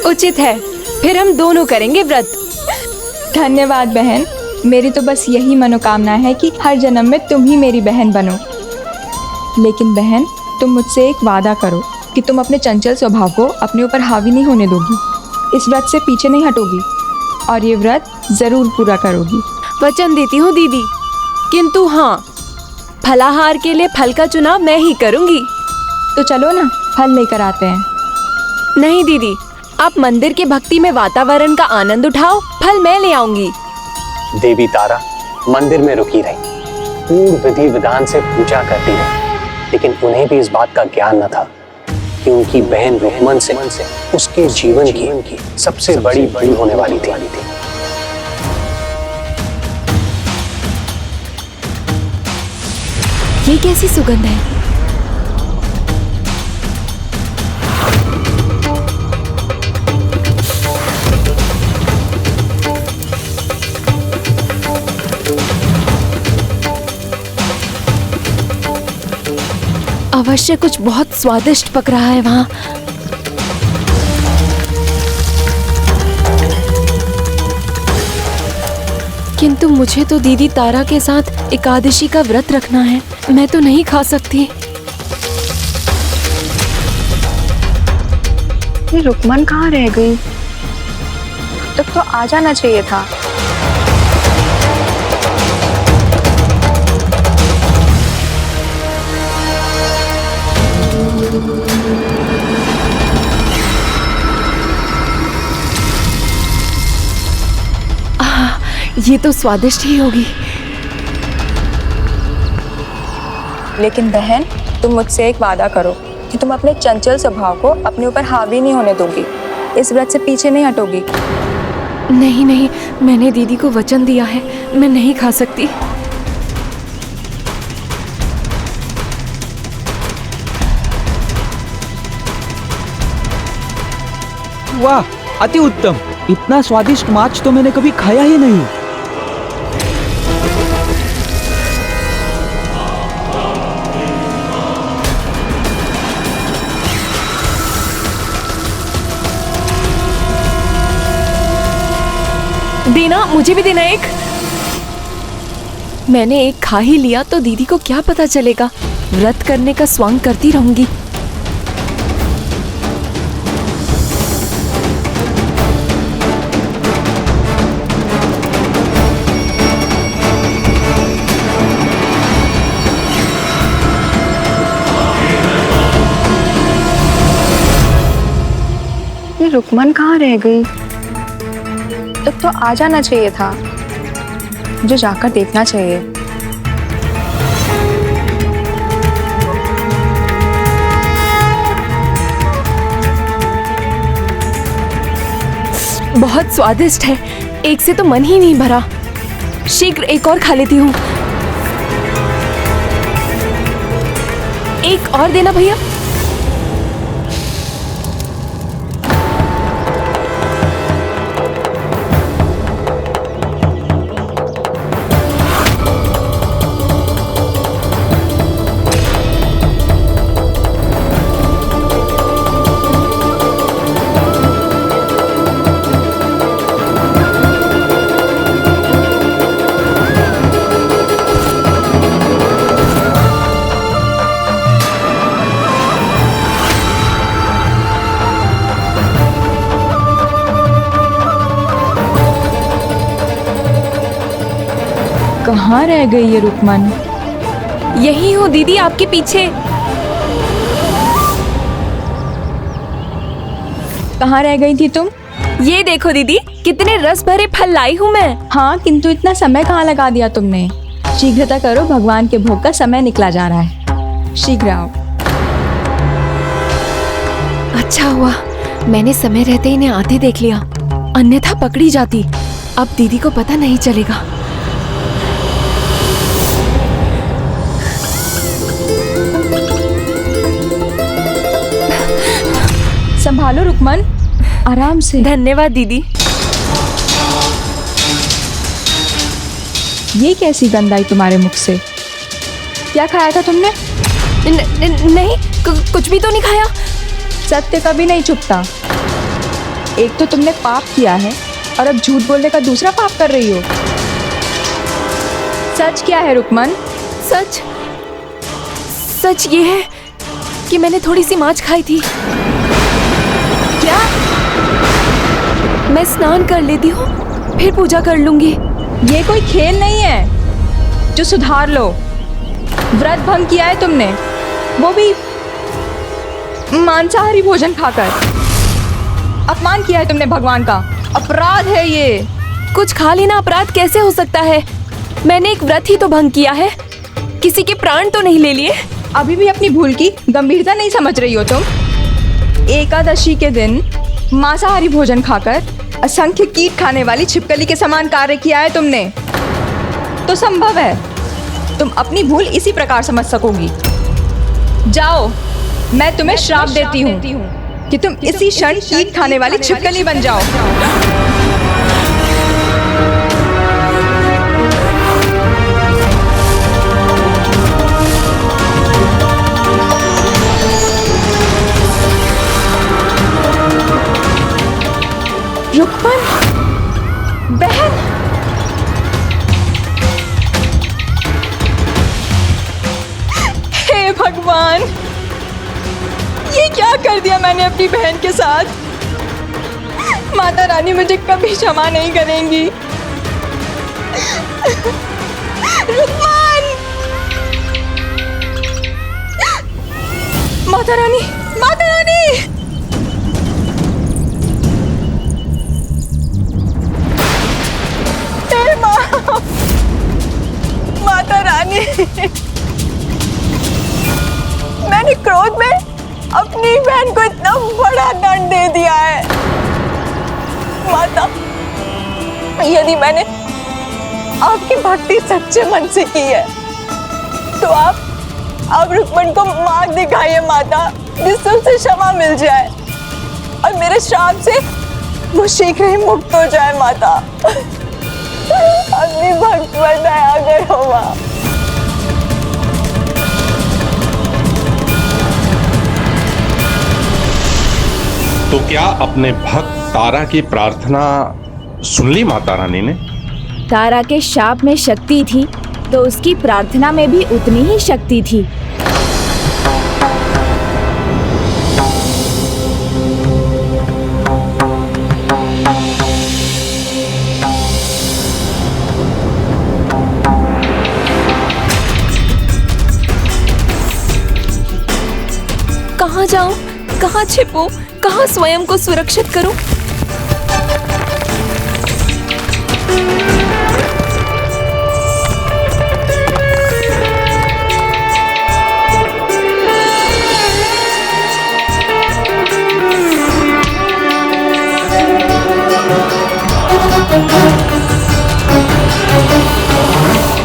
उचित है, फिर हम दोनों करेंगे व्रत। धन्यवाद बहन, मेरी तो बस यही मनोकामना है कि हर जन्म में तुम ही मेरी बहन बनो। लेकिन बहन, तुम मुझसे एक वादा करो कि तुम अपने चंचल स्वभाव को अपने ऊपर हावी नहीं होने दोगी, इस व्रत से पीछे नहीं हटोगी और ये व्रत जरूर पूरा करोगी। वचन देती हूँ दीदी, किंतु हाँ, फलाहार के लिए फल का चुनाव मैं ही करूँगी। तो चलो ना, फल लेकर आते हैं। नहीं दीदी, आप मंदिर के भक्ति में वातावरण का आनंद उठाओ, फल मैं ले आऊंगी। देवी तारा मंदिर में रुकी रही, पूर्ण विधि विधान से पूजा करती रही, लेकिन उन्हें भी इस बात का ज्ञान न था कि उनकी बहन रुक्मन से उसके जीवन की सबसे बड़ी भूल होने वाली थी। ये कैसी सुगंध है? अवश्य कुछ बहुत स्वादिष्ट पक रहा है वहाँ। किंतु मुझे तो दीदी तारा के साथ एकादशी का व्रत रखना है, मैं तो नहीं खा सकती। ये रुक्मन कहाँ रह गई? तब तो आ जाना चाहिए था। ये तो स्वादिष्ट ही होगी। लेकिन बहन, तुम मुझसे एक वादा करो कि तुम अपने चंचल स्वभाव को अपने ऊपर हावी नहीं होने दोगी, इस व्रत से पीछे नहीं हटोगी। नहीं नहीं, मैंने दीदी को वचन दिया है, मैं नहीं खा सकती। वाह, अति उत्तम। इतना स्वादिष्ट माछ तो मैंने कभी खाया ही नहीं। देना, मुझे भी देना एक। मैंने एक खा ही लिया तो दीदी को क्या पता चलेगा। व्रत करने का स्वांग करती रहूंगी। ये रुक्मन कहाँ रह गई? तब तो आ जाना चाहिए था, मुझे जाकर देखना चाहिए। बहुत स्वादिष्ट है, एक से तो मन ही नहीं भरा। शीघ्र एक और खा लेती हूँ। एक और देना भैया। कहाँ रह गई ये रुकमन? यही हूँ दीदी, आपके पीछे। कहाँ रह गई थी तुम? ये देखो दीदी, कितने रस भरे फल लाई हूँ मैं। हाँ, किंतु इतना समय कहाँ लगा दिया तुमने? शीघ्रता करो, भगवान के भोग का समय निकला जा रहा है। शीघ्र आओ। अच्छा हुआ मैंने समय रहते इन्हें आते देख लिया, अन्यथा पकड़ी जाती। अब दीदी को पता नहीं चलेगा। संभालो रुकमन, आराम से। धन्यवाद दीदी। ये कैसी गंध आई तुम्हारे मुख से? क्या खाया था तुमने? नहीं, कुछ भी तो नहीं खाया। सत्य कभी नहीं छुपता। एक तो तुमने पाप किया है और अब झूठ बोलने का दूसरा पाप कर रही हो। सच क्या है रुकमन? सच ये है कि मैंने थोड़ी सी माछ खाई थी। क्या? मैं स्नान कर लेती हूँ, फिर पूजा कर लूंगी। ये कोई खेल नहीं है जो सुधार लो। व्रत भंग किया है तुमने, वो भी मांसाहारी भोजन खाकर। अपमान किया है तुमने भगवान का, अपराध है ये। कुछ खा लेना अपराध कैसे हो सकता है? मैंने एक व्रत ही तो भंग किया है, किसी के प्राण तो नहीं ले लिए। अभी भी अपनी भूल की गंभीरता नहीं समझ रही हो तुम। एकादशी के दिन मांसाहारी भोजन खाकर असंख्य कीट खाने वाली छिपकली के समान कार्य किया है तुमने। तो संभव है तुम अपनी भूल इसी प्रकार समझ सकोगी। जाओ, मैं तुम्हें श्राप देती हूँ कि तुम इसी क्षण कीट खाने वाली छिपकली बन जाओ। रुकमन, बहन, हे भगवान, ये क्या कर दिया मैंने अपनी बहन के साथ? माता रानी मुझे कभी क्षमा नहीं करेंगी। रुकमन! माता रानी, माता रानी! माता रानी, मैंने क्रोध में अपनी बहन को इतना बड़ा दंड दे दिया है। माता, यदि मैंने आपकी भक्ति सच्चे मन से की है तो आप रुक्मण को मार्ग दिखाइए माता, जिससे उसे क्षमा मिल जाए और मेरे श्राप से वो शीघ्र ही मुक्त हो जाए। माता, अपनी भक्त पर दया करो माँ। तो क्या अपने भक्त तारा की प्रार्थना सुन ली माता रानी ने? तारा के शाप में शक्ति थी तो उसकी प्रार्थना में भी उतनी ही शक्ति थी। कहाँ जाऊं, कहाँ छिपूं, कहाँ स्वयं को सुरक्षित करूं?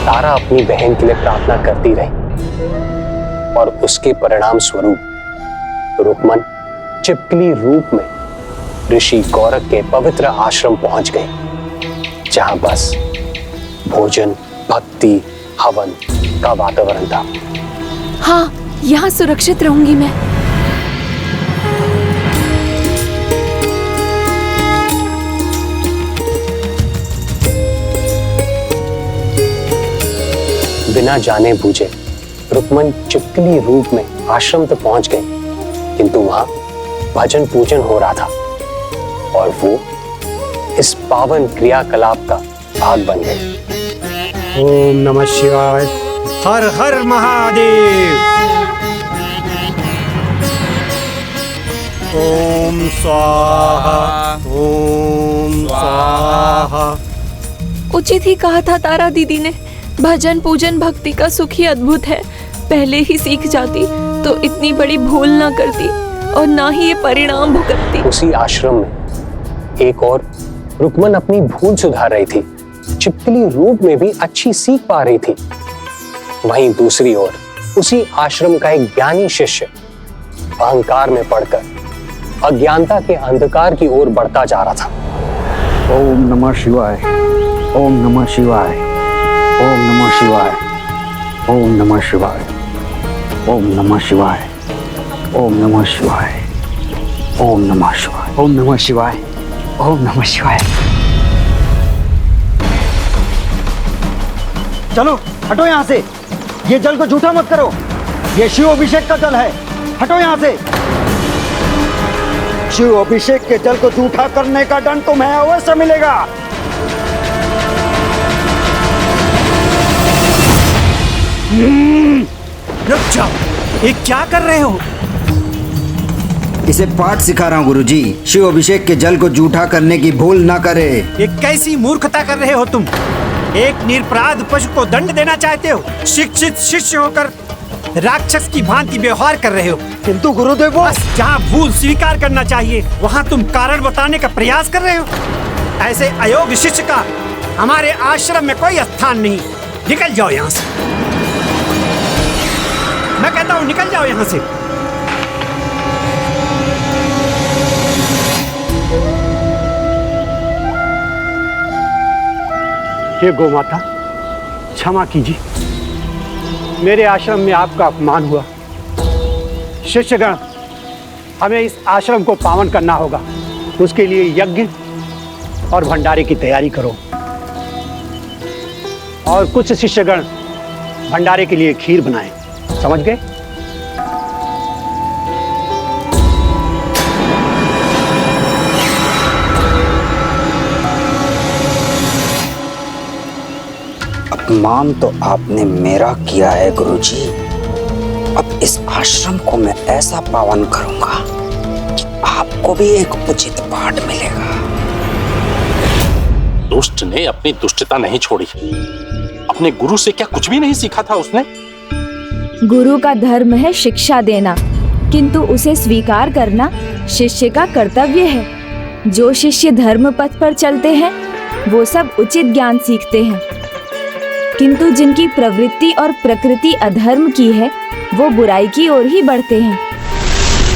तारा अपनी बहन के लिए प्रार्थना करती रही और उसके परिणाम स्वरूप रुक्मन चिपकली रूप में ऋषि गौरव के पवित्र आश्रम पहुंच गए, जहां बस भोजन, भक्ति, हवन का वातावरण था। हाँ, यहाँ सुरक्षित रहूंगी मैं। बिना जाने बूझे रुक्मन चिपकली रूप में आश्रम तक पहुंच गए, किंतु वहां भजन पूजन हो रहा था और वो इस पावन क्रियाकलाप का भाग बन गए। ओम नमः शिवाय। हर हर महादेव। ओम स्वाहा। ओम स्वाहा। उचित ही कहा था तारा दीदी ने, भजन पूजन भक्ति का सुख ही अद्भुत है। पहले ही सीख जाती तो इतनी बड़ी भूल ना करती और ना ही ये परिणाम भुगतती। उसी आश्रम में एक और रुक्मन अपनी भूल सुधार रही थी, चिपकली रूप में भी अच्छी सीख पा रही थी। वहीं दूसरी ओर उसी आश्रम का एक ज्ञानी शिष्य अहंकार में पड़कर अज्ञानता के अंधकार की ओर बढ़ता जा रहा था। ओम नमः शिवाय। ओम नमः शिवाय। ओम नमः शिवाय। ओम नमः शिवाय। ओम नमः शिवाय। ओम नमः शिवाय। ओम नमः शिवाय। ओम नमः शिवाय। ओम नमः शिवाय। चलो हटो यहाँ से, ये जल को झूठा मत करो, ये शिव अभिषेक का जल है, हटो यहाँ से। शिव अभिषेक के जल को झूठा करने का दंड तुम्हें अवश्य मिलेगा। रुक जाओ, ये क्या कर रहे हो? इसे पाठ सिखा रहा हूँ गुरुजी। शिव अभिषेक के जल को जूठा करने की भूल ना करे। ये कैसी मूर्खता कर रहे हो तुम? एक निरपराध पशु को दंड देना चाहते हो? शिक्षित शिष्य होकर राक्षस की भांति व्यवहार कर रहे हो। किंतु गुरुदेव, बस जहाँ भूल स्वीकार करना चाहिए वहाँ तुम कारण बताने का प्रयास कर रहे हो। ऐसे अयोग्य शिष्य का हमारे आश्रम में कोई स्थान नहीं। निकल जाओ यहाँ से, मैं कहता हूँ निकल जाओ यहाँ से। हे गोमाता, क्षमा कीजिए, मेरे आश्रम में आपका अपमान हुआ। शिष्यगण, हमें इस आश्रम को पावन करना होगा। उसके लिए यज्ञ और भंडारे की तैयारी करो। और कुछ शिष्यगण भंडारे के लिए खीर बनाएं। समझ गए? अपमान तो आपने मेरा किया है गुरुजी। अब इस आश्रम को मैं ऐसा पावन करूंगा कि आपको भी एक उचित पाठ मिलेगा। दुष्ट ने अपनी दुष्टता नहीं छोड़ी। अपने गुरु से क्या कुछ भी नहीं सीखा था उसने? गुरु का धर्म है शिक्षा देना, किंतु उसे स्वीकार करना शिष्य का कर्तव्य है। जो शिष्य धर्म पथ पर चलते हैं वो सब उचित ज्ञान सीखते हैं, किंतु जिनकी प्रवृत्ति और प्रकृति अधर्म की है वो बुराई की ओर ही बढ़ते हैं।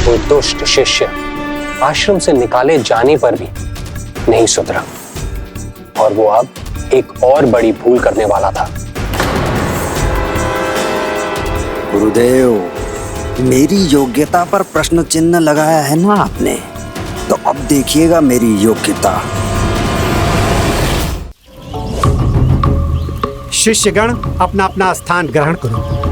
वो दुष्ट शिष्य आश्रम से निकाले जाने पर भी नहीं सुधरा और वो अब एक और बड़ी भूल करने वाला था। गुरुदेव, मेरी योग्यता पर प्रश्न चिन्ह लगाया है ना आपने, तो अब देखिएगा मेरी योग्यता। शिष्यगण, अपना अपना स्थान ग्रहण करो।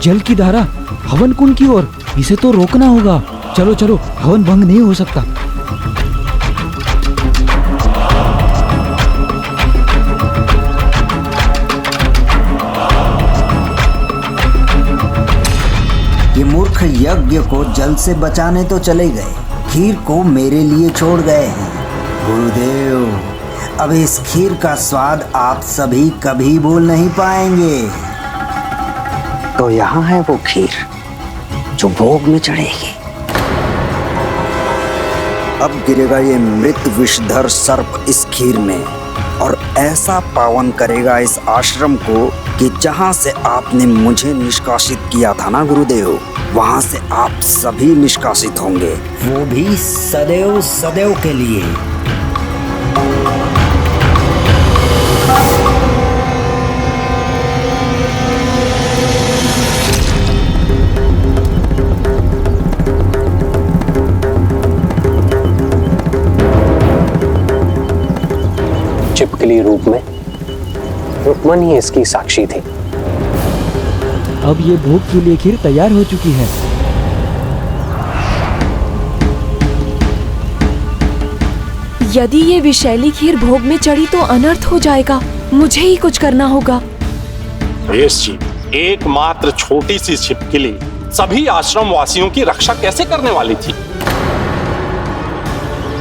जल की धारा हवन कुंड की ओर, इसे तो रोकना होगा। चलो चलो, हवन भंग नहीं हो सकता। ये मूर्ख यज्ञ को जल से बचाने तो चले गए, खीर को मेरे लिए छोड़ गए हैं। गुरुदेव, अब इस खीर का स्वाद आप सभी कभी भूल नहीं पाएंगे। तो यहाँ है वो खीर जो भोग में चढ़ेगी। अब गिरेगा ये मृत विषधर सर्प इस खीर में और ऐसा पावन करेगा इस आश्रम को कि जहाँ से आपने मुझे निष्कासित किया था ना गुरुदेव, वहाँ से आप सभी निष्कासित होंगे, वो भी सदैव सदैव के लिए। छिपकली रूप में रुक्मन ही इसकी साक्षी थी। अब ये भोग के लिए खीर तैयार हो चुकी है। यदि ये विषैली खीर भोग में चढ़ी तो अनर्थ हो जाएगा। मुझे ही कुछ करना होगा। महेश जी, एकमात्र छोटी सी छिपकली सभी आश्रम वासियों की रक्षा कैसे करने वाली थी?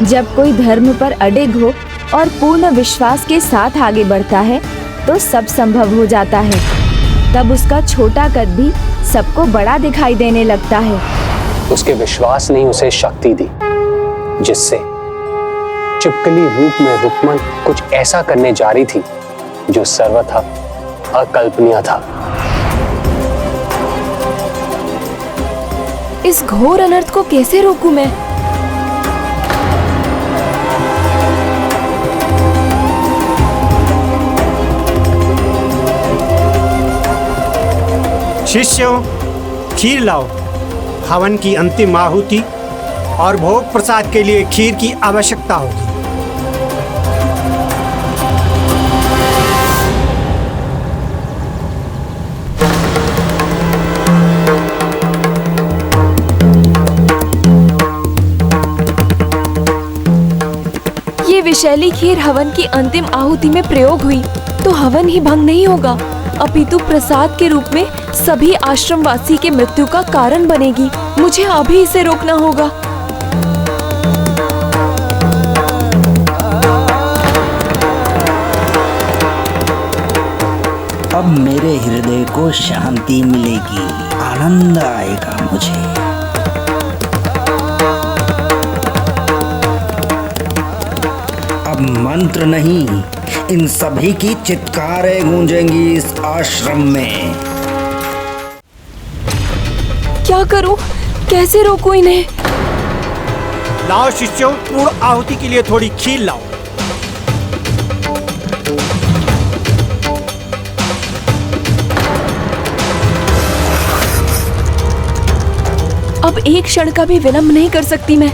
जब कोई धर्म पर अडिग हो और पूर्ण विश्वास के साथ आगे बढ़ता है तो सब संभव हो जाता है। तब उसका छोटा कद भी सबको बड़ा दिखाई देने लगता है। उसके विश्वास ने उसे शक्ति दी, जिससे छिपकली रूप में रुक्मन कुछ ऐसा करने जा रही थी जो सर्वथा अकल्पनीय था। इस घोर अनर्थ को कैसे रोकूं मैं? शिष्यों, खीर लाओ। हवन की अंतिम आहुति और भोग प्रसाद के लिए खीर की आवश्यकता होगी। ये विषैली खीर हवन की अंतिम आहुति में प्रयोग हुई तो हवन ही भंग नहीं होगा, अपितु प्रसाद के रूप में सभी आश्रमवासी के मृत्यु का कारण बनेगी। मुझे अभी इसे रोकना होगा। अब मेरे हृदय को शांति मिलेगी, आनंद आएगा मुझे। अब मंत्र नहीं, इन सभी की चित्कारें गूंजेंगी इस आश्रम में। क्या करूं? कैसे रोकूं इन्हें? लाओ शिष्यों, पूर्ण आहुति के लिए थोड़ी खीर लाओ। अब एक क्षण का भी विलंब नहीं कर सकती मैं।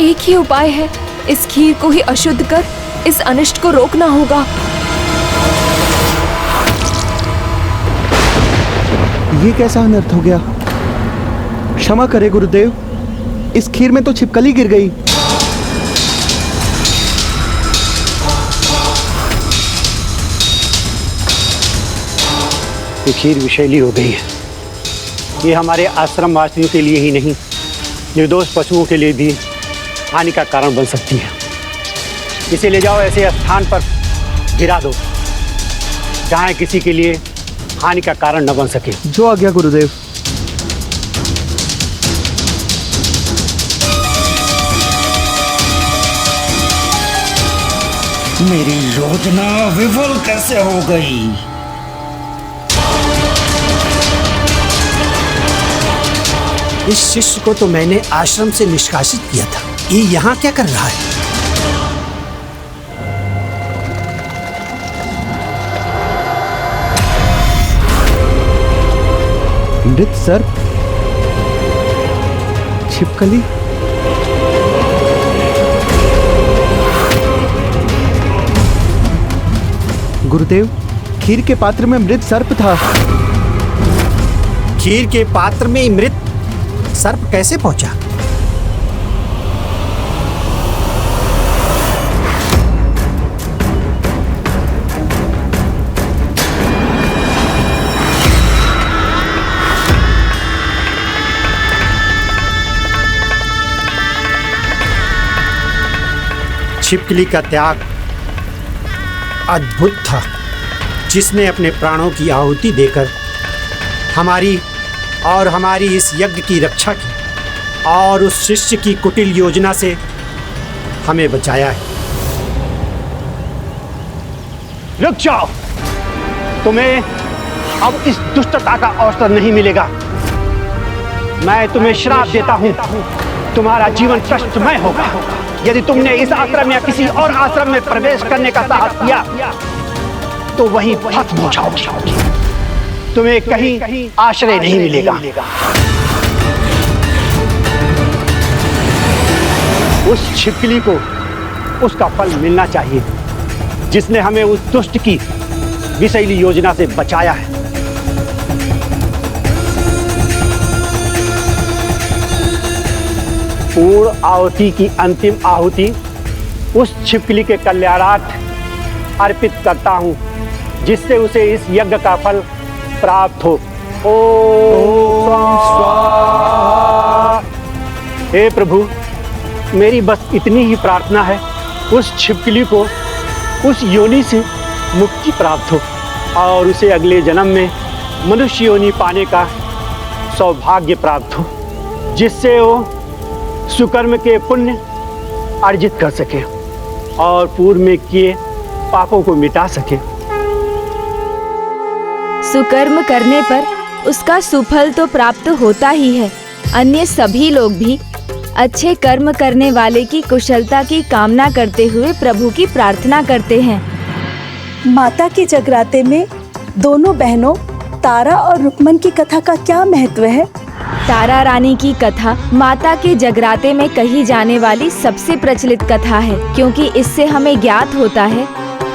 एक ही उपाय है, इस खीर को ही अशुद्ध कर इस अनिष्ट को रोकना होगा। ये कैसा अनर्थ हो गया? क्षमा करे गुरुदेव, इस खीर में तो छिपकली गिर गई। ये खीर विषैली हो गई है। ये हमारे आश्रम वासियों के लिए ही नहीं, निर्दोष पशुओं के लिए भी हानि का कारण बन सकती है। इसे ले जाओ ऐसे स्थान पर गिरा दो जहाँ किसी के लिए हानि का कारण न बन सके। जो आज्ञा गुरुदेव। मेरी योजना विफल कैसे हो गई? इस शिष्य को तो मैंने आश्रम से निष्कासित किया था, ये यहाँ क्या कर रहा है? मृत सर्प, छिपकली, गुरुदेव, खीर के पात्र में मृत सर्प था। खीर के पात्र में मृत सर्प कैसे पहुंचा? छिपकली का त्याग अद्भुत था, जिसने अपने प्राणों की आहुति देकर हमारी इस यज्ञ की रक्षा की और उस शिष्य की कुटिल योजना से हमें बचाया है। रुक जाओ, तुम्हें अब इस दुष्टता का अवसर नहीं मिलेगा। मैं तुम्हें श्राप देता हूं, तुम्हारा जीवन कष्टमय होगा। यदि तुमने इस आश्रम या किसी और आश्रम में प्रवेश करने का साहस किया तो वहीं भस्म हो जाओगे। तुम्हें कहीं आश्रय नहीं मिलेगा। उस छिपकली को उसका फल मिलना चाहिए, जिसने हमें उस दुष्ट की विषैली योजना से बचाया है। पूर्ण आहुति की अंतिम आहुति उस छिपकली के कल्याणार्थ अर्पित करता हूं, जिससे उसे इस यज्ञ का फल प्राप्त हो। ओम स्वाहा। हे प्रभु, मेरी बस इतनी ही प्रार्थना है, उस छिपकली को उस योनि से मुक्ति प्राप्त हो और उसे अगले जन्म में मनुष्य योनि पाने का सौभाग्य प्राप्त हो, जिससे वो सुकर्म के पुण्य अर्जित कर सके और पूर्व में किए पापों को मिटा सके। सुकर्म करने पर उसका सुफल तो प्राप्त होता ही है। अन्य सभी लोग भी अच्छे कर्म करने वाले की कुशलता की कामना करते हुए प्रभु की प्रार्थना करते हैं। माता के जगराते में दोनों बहनों तारा और रुक्मन की कथा का क्या महत्व है? तारा रानी की कथा माता के जगराते में कही जाने वाली सबसे प्रचलित कथा है, क्योंकि इससे हमें ज्ञात होता है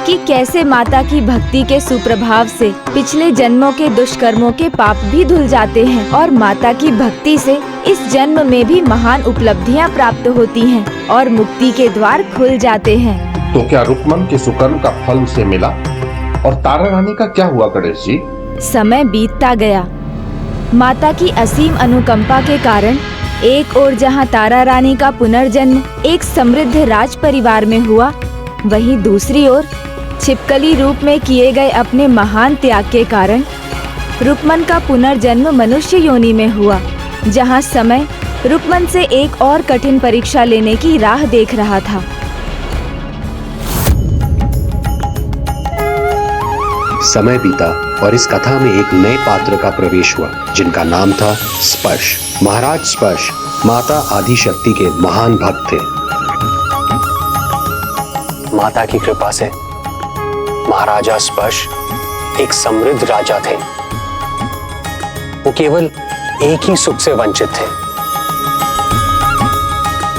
कि कैसे माता की भक्ति के सुप्रभाव से पिछले जन्मों के दुष्कर्मों के पाप भी धुल जाते हैं और माता की भक्ति से इस जन्म में भी महान उपलब्धियां प्राप्त होती हैं और मुक्ति के द्वार खुल जाते हैं। तो क्या रुक्मन के सुकर्म का फल उसे मिला और तारा रानी का क्या हुआ गणेश जी? समय बीतता गया। माता की असीम अनुकंपा के कारण एक ओर जहां तारा रानी का पुनर्जन्म एक समृद्ध राज परिवार में हुआ, वहीं दूसरी ओर छिपकली रूप में किए गए अपने महान त्याग के कारण रुक्मन का पुनर्जन्म मनुष्य योनि में हुआ, जहां समय रुक्मन से एक और कठिन परीक्षा लेने की राह देख रहा था। समय बीता और इस कथा में एक नए पात्र का प्रवेश हुआ, जिनका नाम था स्पर्श। महाराज स्पर्श माता आदिशक्ति के महान भक्त थे। माता की कृपा से महाराजा स्पर्श एक समृद्ध राजा थे। वो केवल एक ही सुख से वंचित थे।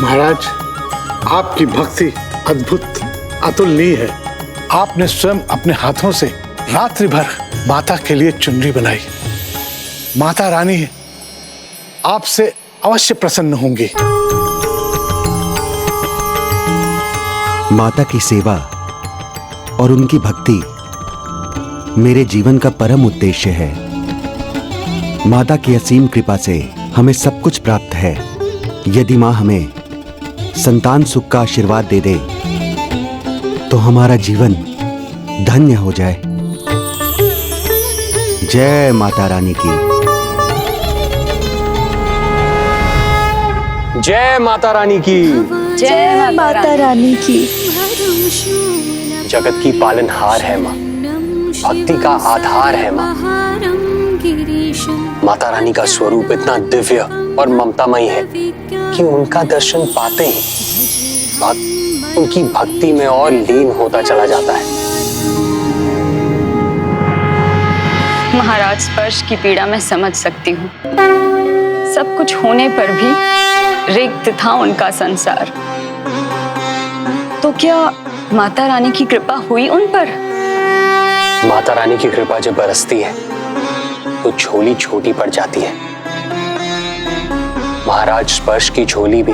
महाराज, आपकी भक्ति अद्भुत अतुलनीय है। आपने स्वयं अपने हाथों से रात्रि भर माता के लिए चुनरी बनाई। माता रानी आपसे अवश्य प्रसन्न होंगी। माता की सेवा और उनकी भक्ति मेरे जीवन का परम उद्देश्य है। माता की असीम कृपा से हमें सब कुछ प्राप्त है। यदि माँ हमें संतान सुख का आशीर्वाद दे दे तो हमारा जीवन धन्य हो जाए। जय माता रानी की। जय माता रानी की। जय माता रानी की। जगत की पालनहार है माँ, भक्ति का आधार है माँ। माता रानी का स्वरूप इतना दिव्य और ममतामयी है कि उनका दर्शन पाते ही भक्त उनकी भक्ति में और लीन होता चला जाता है। महाराज स्पर्श की पीड़ा मैं समझ सकती हूँ। सब कुछ होने पर भी रिक्त था उनका संसार। तो क्या माता रानी की कृपा हुई उन पर? माता रानी की कृपा जब बरसती है तो झोली छोटी पड़ जाती है। महाराज स्पर्श की झोली भी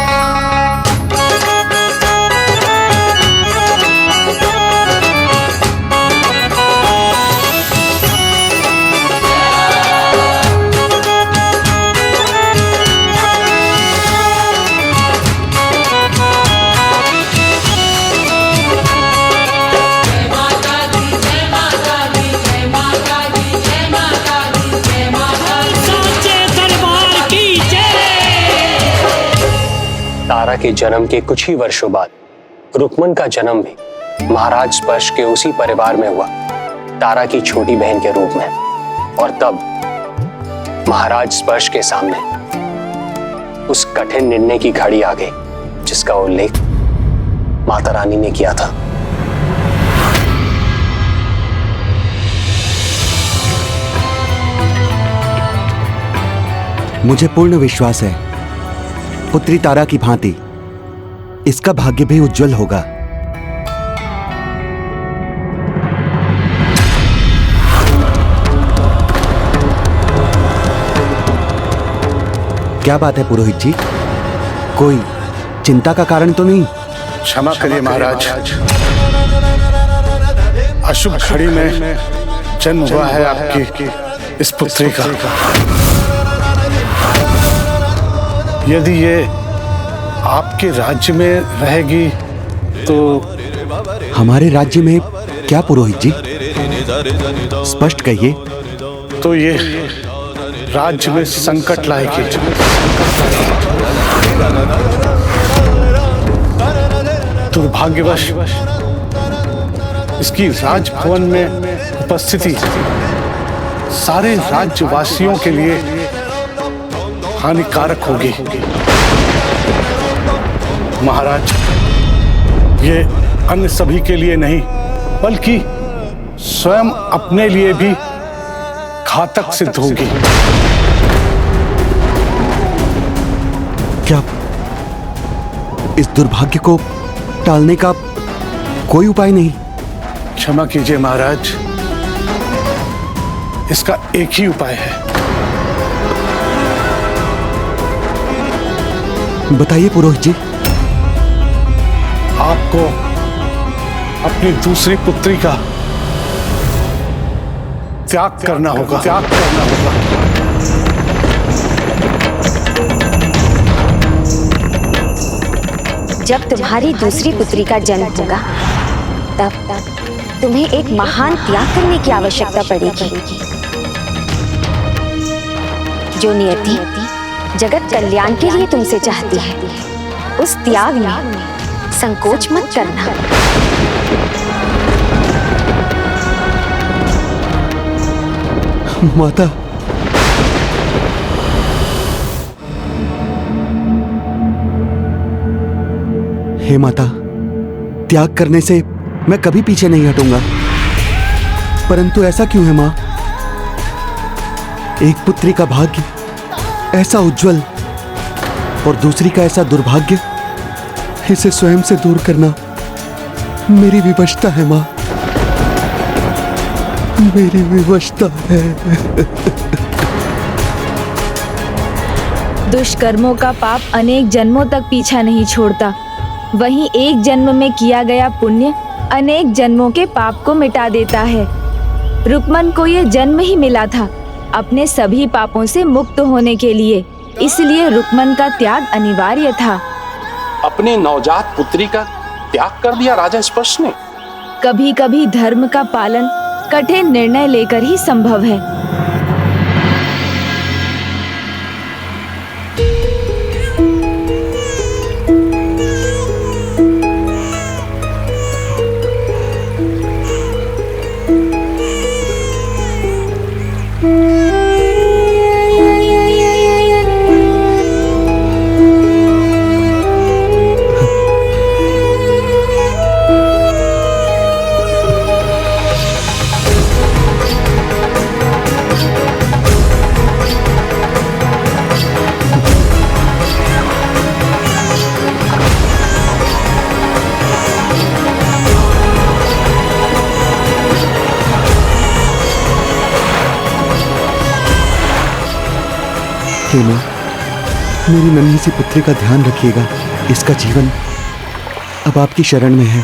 के जन्म के कुछ ही वर्षों बाद रुक्मन का जन्म भी महाराज स्पर्श के उसी परिवार में हुआ, तारा की छोटी बहन के रूप में। और तब महाराज स्पर्श के सामने उस कठिन निर्णय की घड़ी आ गई जिसका उल्लेख माता रानी ने किया था। मुझे पूर्ण विश्वास है पुत्री तारा की भांति इसका भाग्य भी उज्जवल होगा। क्या बात है पुरोहित जी, कोई चिंता का कारण तो नहीं? क्षमा करिए महाराज, अशुभ घड़ी में जन्म हुआ है आपकी इस पुत्री का। यदि ये आपके राज्य में रहेगी तो हमारे राज्य में क्या पुरोहित जी? स्पष्ट कहिए। तो ये राज्य में संकट लाएगी। दुर्भाग्यवश इसकी राजभवन में उपस्थिति सारे राज्यवासियों के लिए हानिकारक होगी। महाराज, ये अन्य सभी के लिए नहीं बल्कि स्वयं अपने लिए भी घातक सिद्ध होगी। क्या इस दुर्भाग्य को टालने का कोई उपाय नहीं? क्षमा कीजिए महाराज, इसका एक ही उपाय है। बताइए पुरोहित जी। आपको अपनी दूसरी पुत्री का त्याग करना होगा। जब तुम्हारी दूसरी पुत्री का जन्म होगा तब तुम्हें एक महान त्याग करने की आवश्यकता पड़ेगी। जो नियति जगत कल्याण के लिए तुमसे चाहती है, उस त्याग में संकोच मत करना। माता, हे माता, त्याग करने से मैं कभी पीछे नहीं हटूंगा। परंतु ऐसा क्यों है मां? एक पुत्री का भाग्य ऐसा उज्जवल और दूसरी का ऐसा दुर्भाग्य, इसे स्वयं से दूर करना मेरी विवशता है मां, मेरी विवशता है। दुष्कर्मों का पाप अनेक जन्मों तक पीछा नहीं छोड़ता, वहीं एक जन्म में किया गया पुण्य अनेक जन्मों के पाप को मिटा देता है। रुक्मन को यह जन्म ही मिला था अपने सभी पापों से मुक्त होने के लिए, इसलिए रुक्मन का त्याग अनिवार्य था। अपने नवजात पुत्री का त्याग कर दिया राजा स्पर्श ने। कभी कभी धर्म का पालन कठिन निर्णय लेकर ही संभव है। हे मां, मेरी नन्ही सी पुत्री का ध्यान रखिएगा। इसका जीवन अब आपकी शरण में है।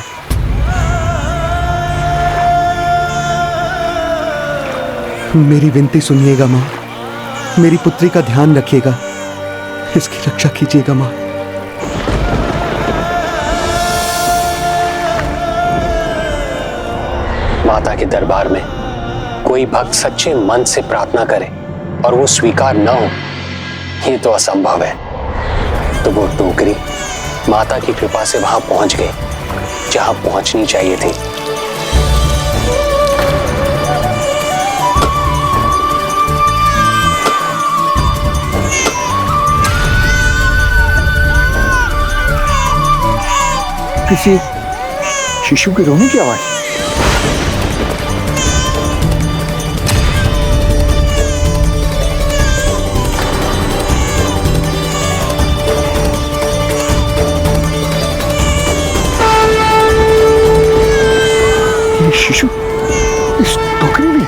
मेरी विनती सुनिएगा मां, मेरी पुत्री का ध्यान रखिएगा, इसकी रक्षा कीजिएगा मां। माता के दरबार में कोई भक्त सच्चे मन से प्रार्थना करे और वो स्वीकार न हो, ये तो असंभव है। तो वो टोकरी माता की कृपा से वहां पहुंच गए जहां पहुंचनी चाहिए थी। किसी शिशु के रोने की आवाज। ये शिशु इस टोकरी में।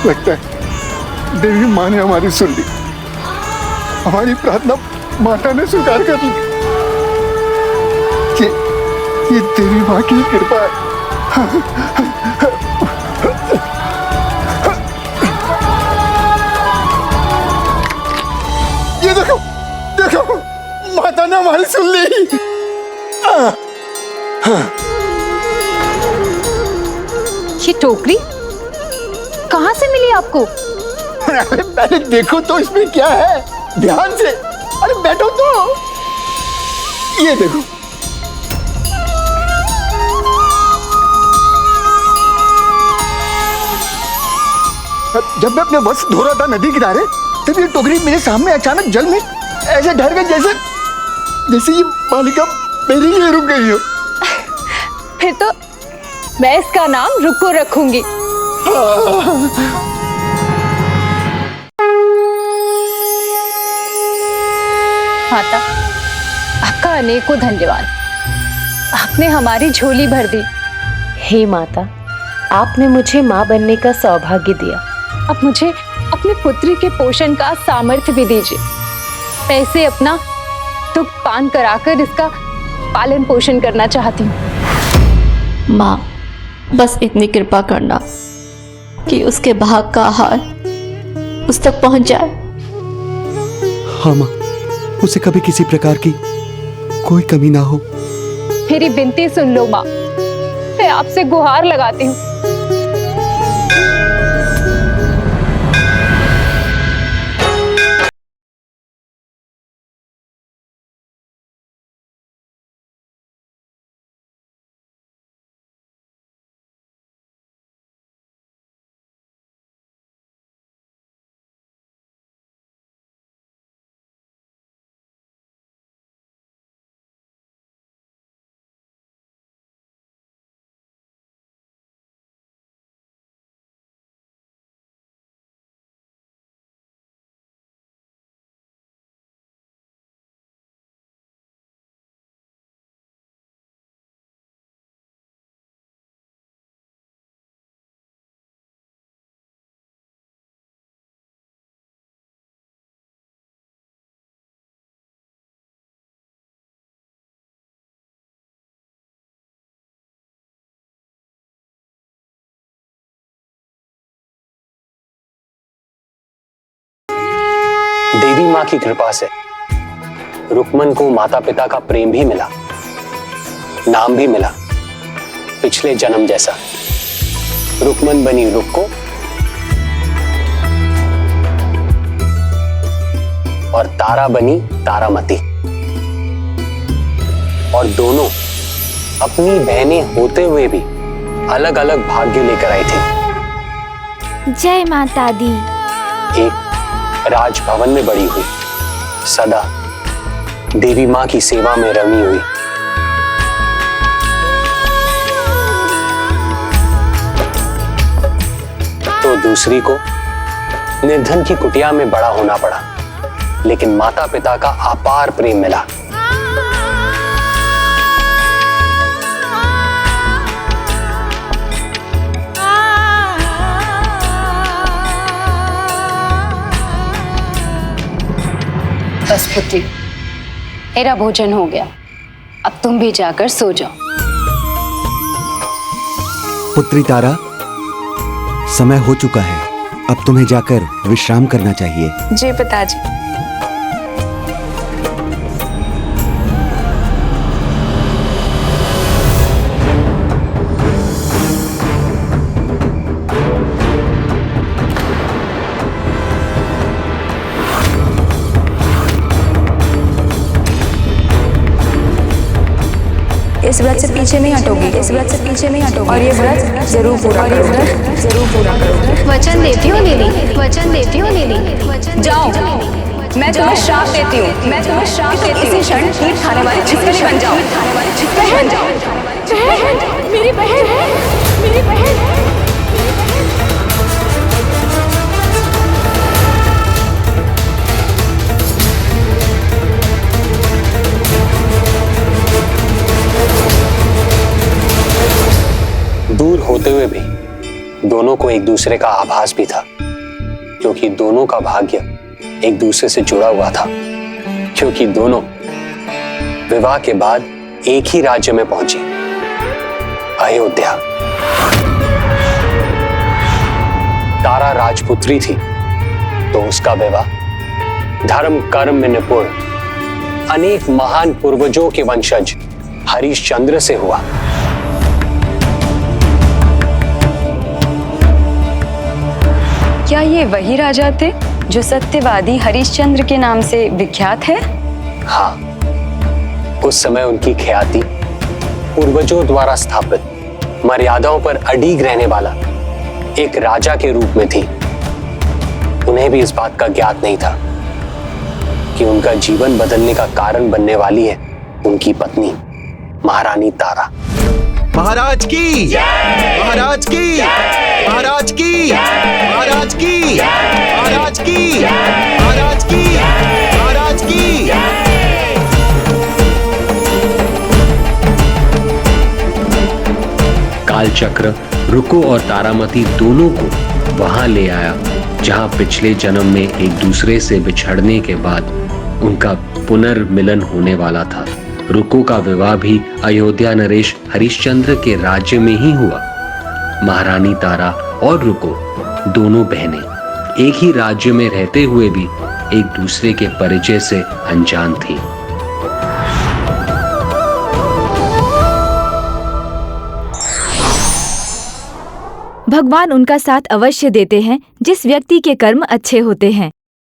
लगता है देवी माँ ने हमारी सुन ली, हमारी प्रार्थना माता ने स्वीकार कर ली। ये देवी माँ की कृपा है। ये देखो देखो, माता ने हमारी सुन ली। ये टोकरी कहाँ से मिली आपको? अरे पहले देखो तो इसमें क्या है, ध्यान से। अरे बैठो तो। ये देखो, जब मैं अपने वस्त्र धो रहा था नदी किनारे, तब ये टोकरी मेरे सामने अचानक जल में ऐसे ढर गई जैसे ये बालिका मेरे लिए रुक गई हो। फिर तो मैं इसका नाम रुको रखूंगी। माता, आपका अनेकों धन्यवाद। आपने हमारी झोली भर दी। हे माता, आपने मुझे माँ बनने का सौभाग्य दिया। अब मुझे अपनी पुत्री के पोषण का सामर्थ्य भी दीजिए। मैं इसे अपना दुख पान कराकर इसका पालन पोषण करना चाहती हूँ। माँ, बस इतनी कृपा करना कि उसके भाग का आहार उस तक पहुंच जाए। हाँ माँ, उसे कभी किसी प्रकार की कोई कमी ना हो। मेरी विनती सुन लो माँ, मैं आपसे गुहार लगाती हूँ। देवी माँ की कृपा से रुक्मन को माता पिता का प्रेम भी मिला, नाम भी मिला पिछले जन्म जैसा। रुक्मन बनी रुक्को और तारा बनी तारामती, और दोनों अपनी बहनें होते हुए भी अलग अलग भाग्य लेकर आई थी। जय माता दी। एक राजभवन में बड़ी हुई, सदा देवी माँ की सेवा में रमी हुई। तो दूसरी को निर्धन की कुटिया में बड़ा होना पड़ा, लेकिन माता पिता का अपार प्रेम मिला। बस पुत्री, मेरा भोजन हो गया, अब तुम भी जाकर सो जाओ। पुत्री तारा, समय हो चुका है, अब तुम्हें जाकर विश्राम करना चाहिए। जी पिताजी। इस व्रत से पीछे नहीं हटोगी, इस व्रत से पीछे नहीं हटोगी और ये व्रत जरूर पूरा करोगी। वचन देती हूँ दीदी, वचन देती हूँ दीदी। जाओ, मैं तुम्हें श्राप देती हूँ, मैं तुम्हें श्राप देती हूँ। इसी क्षण कीट खाने वाली छिपकली बन जाओ, बन जाओ। मेरी बहन है, मेरी बहन है। दूर होते हुए भी दोनों को एक दूसरे का आभास भी था, क्योंकि दोनों का भाग्य एक दूसरे से जुड़ा हुआ था, क्योंकि दोनों विवाह के बाद एक ही राज्य में पहुंचे, अयोध्या। तारा राजपुत्री थी तो उसका विवाह धर्म कर्म में निपुण अनेक महान पूर्वजों के वंशज हरिश्चंद्र से हुआ। क्या ये वही राजा थे जो सत्यवादी हरिश्चंद्र के नाम से विख्यात है? हाँ, उस समय उनकी ख्याति पूर्वजों द्वारा स्थापित मर्यादाओं पर अडिग रहने वाला एक राजा के रूप में थी। उन्हें भी इस बात का ज्ञात नहीं था कि उनका जीवन बदलने का कारण बनने वाली है उनकी पत्नी महारानी तारा। महाराज की महाराज की महाराज की महाराज की महाराज की महाराज की महाराज की। कालचक्र रुको और तारामती दोनों को वहां ले आया जहां पिछले जन्म में एक दूसरे से बिछड़ने के बाद उनका पुनर्मिलन होने वाला था। रुको का विवाह भी अयोध्या नरेश हरिश्चंद्र के राज्य में ही हुआ। महारानी तारा और रुको दोनों बहनें एक ही राज्य में रहते हुए भी एक दूसरे के परिचय से अनजान थीं। भगवान उनका साथ अवश्य देते हैं जिस व्यक्ति के कर्म अच्छे होते हैं।